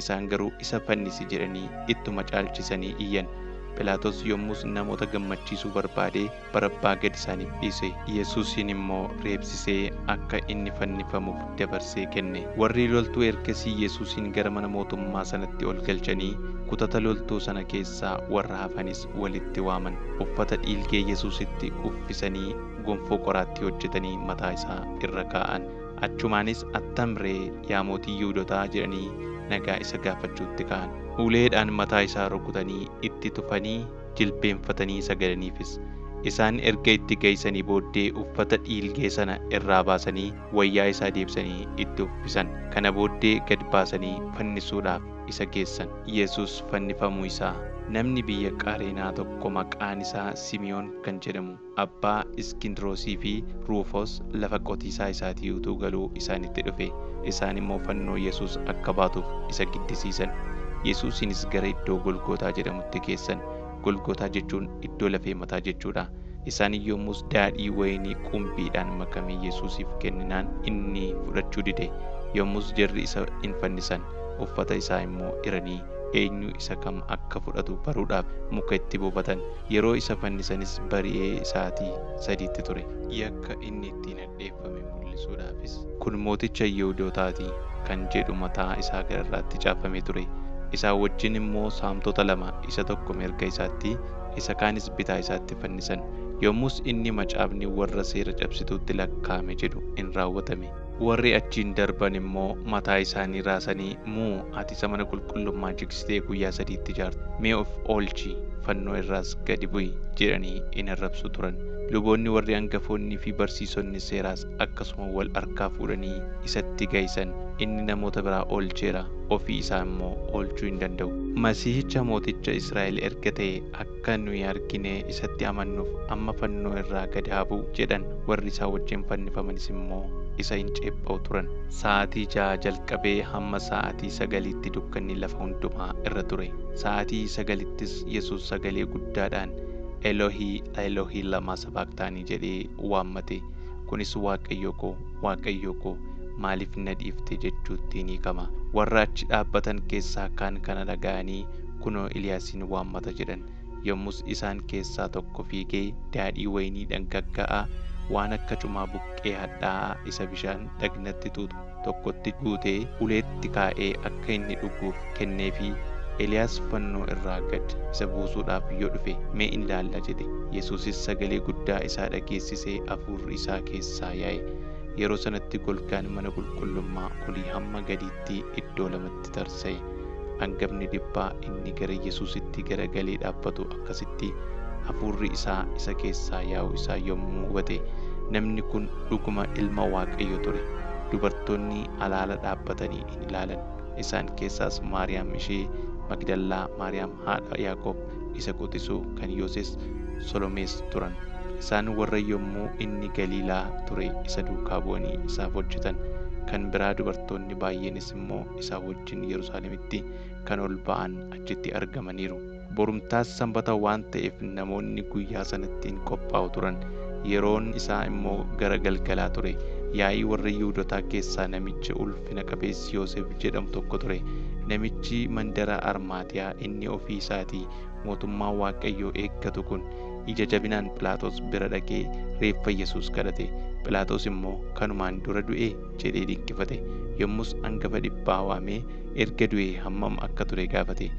Isaan garuu isa fannisi jedhanii ittuma caalchisanii iyyan. Phiilaaxoos yommus namoota gammachiisuu barbaadee Barabbaa gad isaaniif dhiise. Yesuusin immoo reebsisee akka inni fannifamuuf dabarsee kenne. Warri loltuu ergasii Yesuusin gara mana mootummaa sanatti ol galchanii kutata loltuu sana keessaa warra hafanis walitti waaman. Uffata dhiilgee Yesuusitti uffisanii gonfoo qoraattii hojjetanii mataa isaa irra kaa'an. Achumaanis attam ree yaa mootii Yihuudootaa jedhanii nagaa isa gaafachuutti ka'an. Uleedhaan mataa isaa rukutanii itti tufanii jilbeenfatanii sagadaniifis. Isaan erga itti geessanii booddee uffata dhiilgee sana irraa baasanii wayyaa isaa deebisanii itti uffisan. Kana booddee gad baasanii fannisuudhaaf isa geessan. Yesuus fannifamuu isaa. Namni biyya Qareenaa tokko maqaan isaa Simi'oon kan jedhamu abbaa Iskindiroosii fi Ruufoos lafa qotiisaa isaatii utuu galuu isaanitti dhufe. Isaan immoo fannoo Yesuus akka baatuuf isa giddisiisan. Yesuusinis gara iddoo Golgootaa jedhamutti geessan. Golgootaa jechuun iddoo lafee mataa jechuudha. Isaan yommus daadhii wayinii qumbiidhaan makamee Yesuusiif kenninaan inni fudhachuu dide. Yommus jarri isa in fannisan. Uffata isaa immoo iranii eenyu isa kam akka fudhatu baruudhaaf muka itti buufatan. Yeroo isa fannisanis bari'ee isaatii sadiitti ture. Yakka inni ittiin hadheeffame mul'isuudhaafis kun mooticha Yihuudootaati kan jedhu mataa isaa gararraatti caafamee ture. Isaa wajjin immoo saamtota lama, isa tokko mirga isaatti, isa kaanis bitaa isaatti fannisan. Yommus inni macaafni warra seera cabsituutti lakkaa'ame jedhu in raawwatame. Warri achiin darban immoo mataa isaanii raasanii, ati isa mana qulqullummaa jigsitee guyyaa sadiitti ijaarte, mee of oolchi, fannoo irraas gadi bu'i jedhanii in arrabsu turan. Luboonni warri hangafoonnii fi barsiisonni seeraas akkasuma wal harkaa fuudhanii isatti geessan. Inni namoota biraa oolcheera, ofii isaa immoo oolchuu hin danda'u. Masiihicha mooticha Israa'el erga ta'e akka nuyi arginee isatti amannuuf amma fannoo irraa gad haa bu'u jedhan. Warri isaa wajjin fannifamanis immoo isa hin ceepha'u turan. Sa'aatii 6 jalqabee hamma sa'aatii 9tti dukkanni lafa hundumaa irra ture. Sa'aatii 9ttis Yesuus sagalee guddaadhaan Elohii Elohii lama sabaqtaanii jedhee waammate. Kunis Waaqayyo koo maaliif na dhiifte jechuutti ni hiikama. Warra achi dhaabbatan keessaa kaan kana dhaga'anii kunoo Iliyaasin waammata jedhan. Yommus isaan keessaa tokko fiigee daadhii wayinii dhangagga'aa waan akka cumaa buqqee hadhaa'aa isa bishaan dhagnatti tuutu tokkotti guutee uleetti kaa'ee akka inni dhuguuf kenneefi Eliyaas fannoo irraa gad isa buusuudhaaf yoo dhufe mee in ilaalla jedhe. Yesuusis sagalee guddaa isaa dhageessisee hafuurri isaa keessaa yaa'e. Yeroo sanatti golgaan mana qulqullummaa olii hamma gadiitti iddoo lamatti tarsa'e. Hangafni dhibbaa inni gara Yesuusitti garagalee dhaabbatu akkasitti hafuurri isaa isa keessaa yaa'u isaa yommuu hubate, namni kun dhuguma ilma Waaqayyo ture. Dubartoonni alaala dhaabbatanii in ilaalan. Isaan keessaas Maariyaam ishee Magdallaa, Maariyaam haadha Yaaqoob isa quxisuu kan Yooses, Solomees turan. Isaan warra yommuu inni Galiilaa ture isa duukaa bu'anii isaaf hojjetan. Kan biraa dubartoonni baay'eenis immoo isaa wajjin Yerusaalemitti kan ol ba'an achitti argamaniiru. Borumtaas Sanbata waan ta'eef namoonni guyyaa sanatti hin qophaa'u turan. Yeroon isaa immoo gara galgalaa ture. Yaa'ii warra Yihuudootaa keessaa namichi ulfina qabeessi Yoosef jedhamu tokko ture. Namichi mandara Armaatiyaa inni ofii isaatii mootummaa Waaqayyoo eeggatu kun ija jabinaan Phiilaaxoos bira dhaqee reeffa Yesuus kadhate. Phiilaaxoos immoo kanumaan dura du'e jedhee dinqifate. Yommus hangafa dhibbaa waamee erga du'e hammam akka ture gaafate.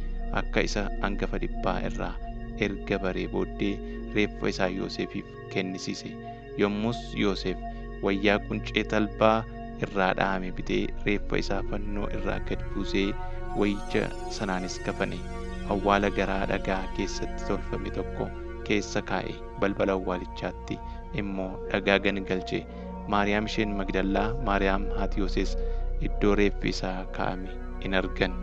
Akka isa hangafa dhibbaa irraa erga baree booddee reeffa isaa Yoosefiif kennisiise. Yommus Yoosef wayyaa quncee talbaa irraa dha'ame bitee reeffa isaa fannoo irraa gad buusee wayyicha sanaanis kafane. Awwaala garaa dhagaa keessatti tolfame tokko keessa kaa'e. Balbala awwaalichaatti immoo dhagaa ganagalche. Maariyaam isheen Magdallaa, Maariyaam haati Yooses iddoo reeffi isaa kaa'ame in argan.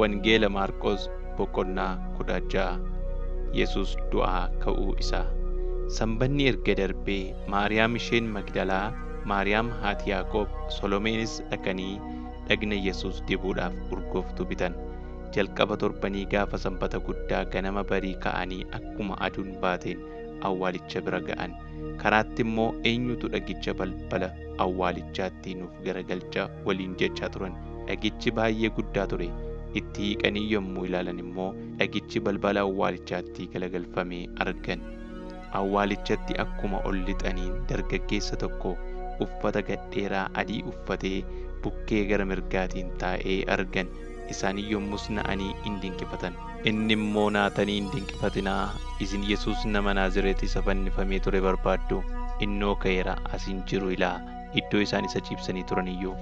Wangeela Maarqos boqonnaa 16. Yesuus du'aa ka'uu isaa. Sanbanni erga darbee Maariyaam isheen Magdalaa, Maariyaam haati Yaaqoob, Solomeenis dhaqanii dhagna Yesuus dibuudhaaf urgooftuu bitan. Jalqaba torbanii gaafa sanbata guddaa ganama barii ka'anii akkuma aduun baateen awwaalicha bira ga'an. Karaatti immoo eenyutu dhagicha balbala awwaalichaatti nuuf garagalcha waliin jechaa turan. Dhagichi baay'ee guddaa ture. Itti hiiqanii yommuu ilaalan immoo dhagichi balbala awwaalichaatti galagalfamee argan. Awwaalichatti akkuma ol lixaniin dargaggeessa tokko uffata gadheeraa adii uffatee bukkee gara mirgaatiin taa'ee argan. Isaan yommus na'anii in dinqifatan. Inni immoo naatanii hin dinqifatinaa, isin Yesuus nama Naazreeti isa fannifamee ture barbaaddu, innoo ka'eera, asiin jiru ilaa, iddoo isaan isa ciibsanii turan iyyuu.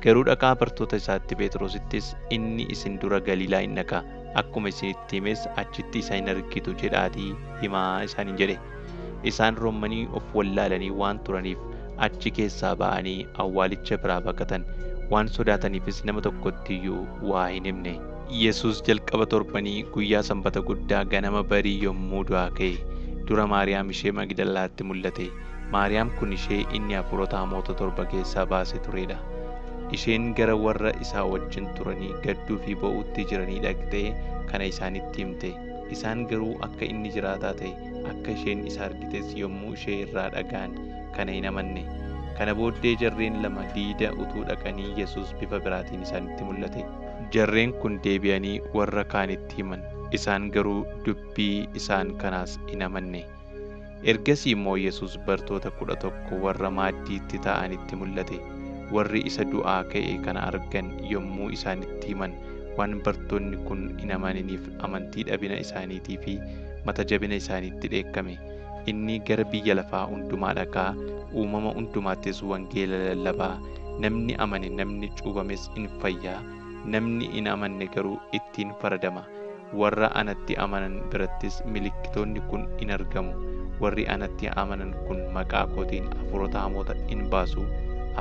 Garuu dhaqaa bartoota isaatti Phexrosittis, inni isin dura Galiilaa in dhaqa, akkuma isinitti himes achitti isa hin argitu jedhaatii himaa isaaniin jedhe. Isaan roomanii of wallaalanii waan turaniif achi keessaa ba'anii awwaalicha biraa baqatan. Waan sodaataniifis nama tokkotti iyyuu waa hin himne. Yesuus jalqaba torbanii guyyaa sanbata guddaa ganama barii yommuu du'aa ka'e dura Maariyaam ishee Magdallaatti mul'ate. Maariyaam kun ishee inni hafuurota hamoota 7 keessaa baase turedha. Isheen gara warra isaa wajjin turanii gadduu fi bo'uutti jiranii dhaqxee kana isaanitti himte. Isaan garuu akka inni jiraataa ta'e, akka isheen isa argites yommuu ishee irraa dhaga'an kana hin amanne. Kana booddee jarreen lama diida utuu dhaqanii Yesuus bifa biraatiin isaanitti mul'ate. Jarreen kun deebi'anii warra kaanitti himan. Isaan garuu dubbii isaan kanaas hin amanne. Ergasii immoo Yesuus bartoota 11 warra maaddiitti taa'anitti mul'ate. Warri isa du'aa ka'e kana argan yommuu isaanitti himan waan bartoonni kun hin amaniniif amantii dhabina isaaniitii fi mata jabina isaaniitti dheekkame. Inni gara biyya lafaa hundumaa dhaqaa, uumama hundumaattis wangeela lallabaa. Namni amane, namni cuubames in fayyaa. Namni hin amanne garuu ittiin faradama. Warra anatti amanan birattis milikkitoonni kun in argamu. Warri anatti amanan kun maqaa kootiin hafuurota hamoota in baasu,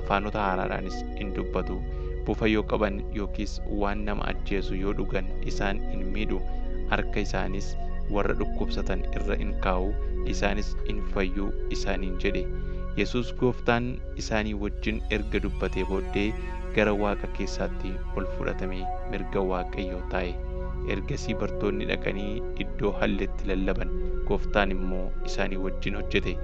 afaanota haaraadhaanis in dubbatu. Bufa yoo qaban yookiis waan nama ajjeesu yoo dhugan isaan in miidhu. Harka isaanis warra dhukkubsatan irra in kaa'u, isaanis in fayyuu isaaniin jedhe. Yesuus Gooftaan isaanii wajjin erga dubbatee booddee gara Waaqa keessaatti ol fudhatamee mirga Waaqayyoo taa'e. Ergasii bartoonni dhaqanii iddoo halleetti lallaban. Gooftaan immoo isaanii wajjin hojjete.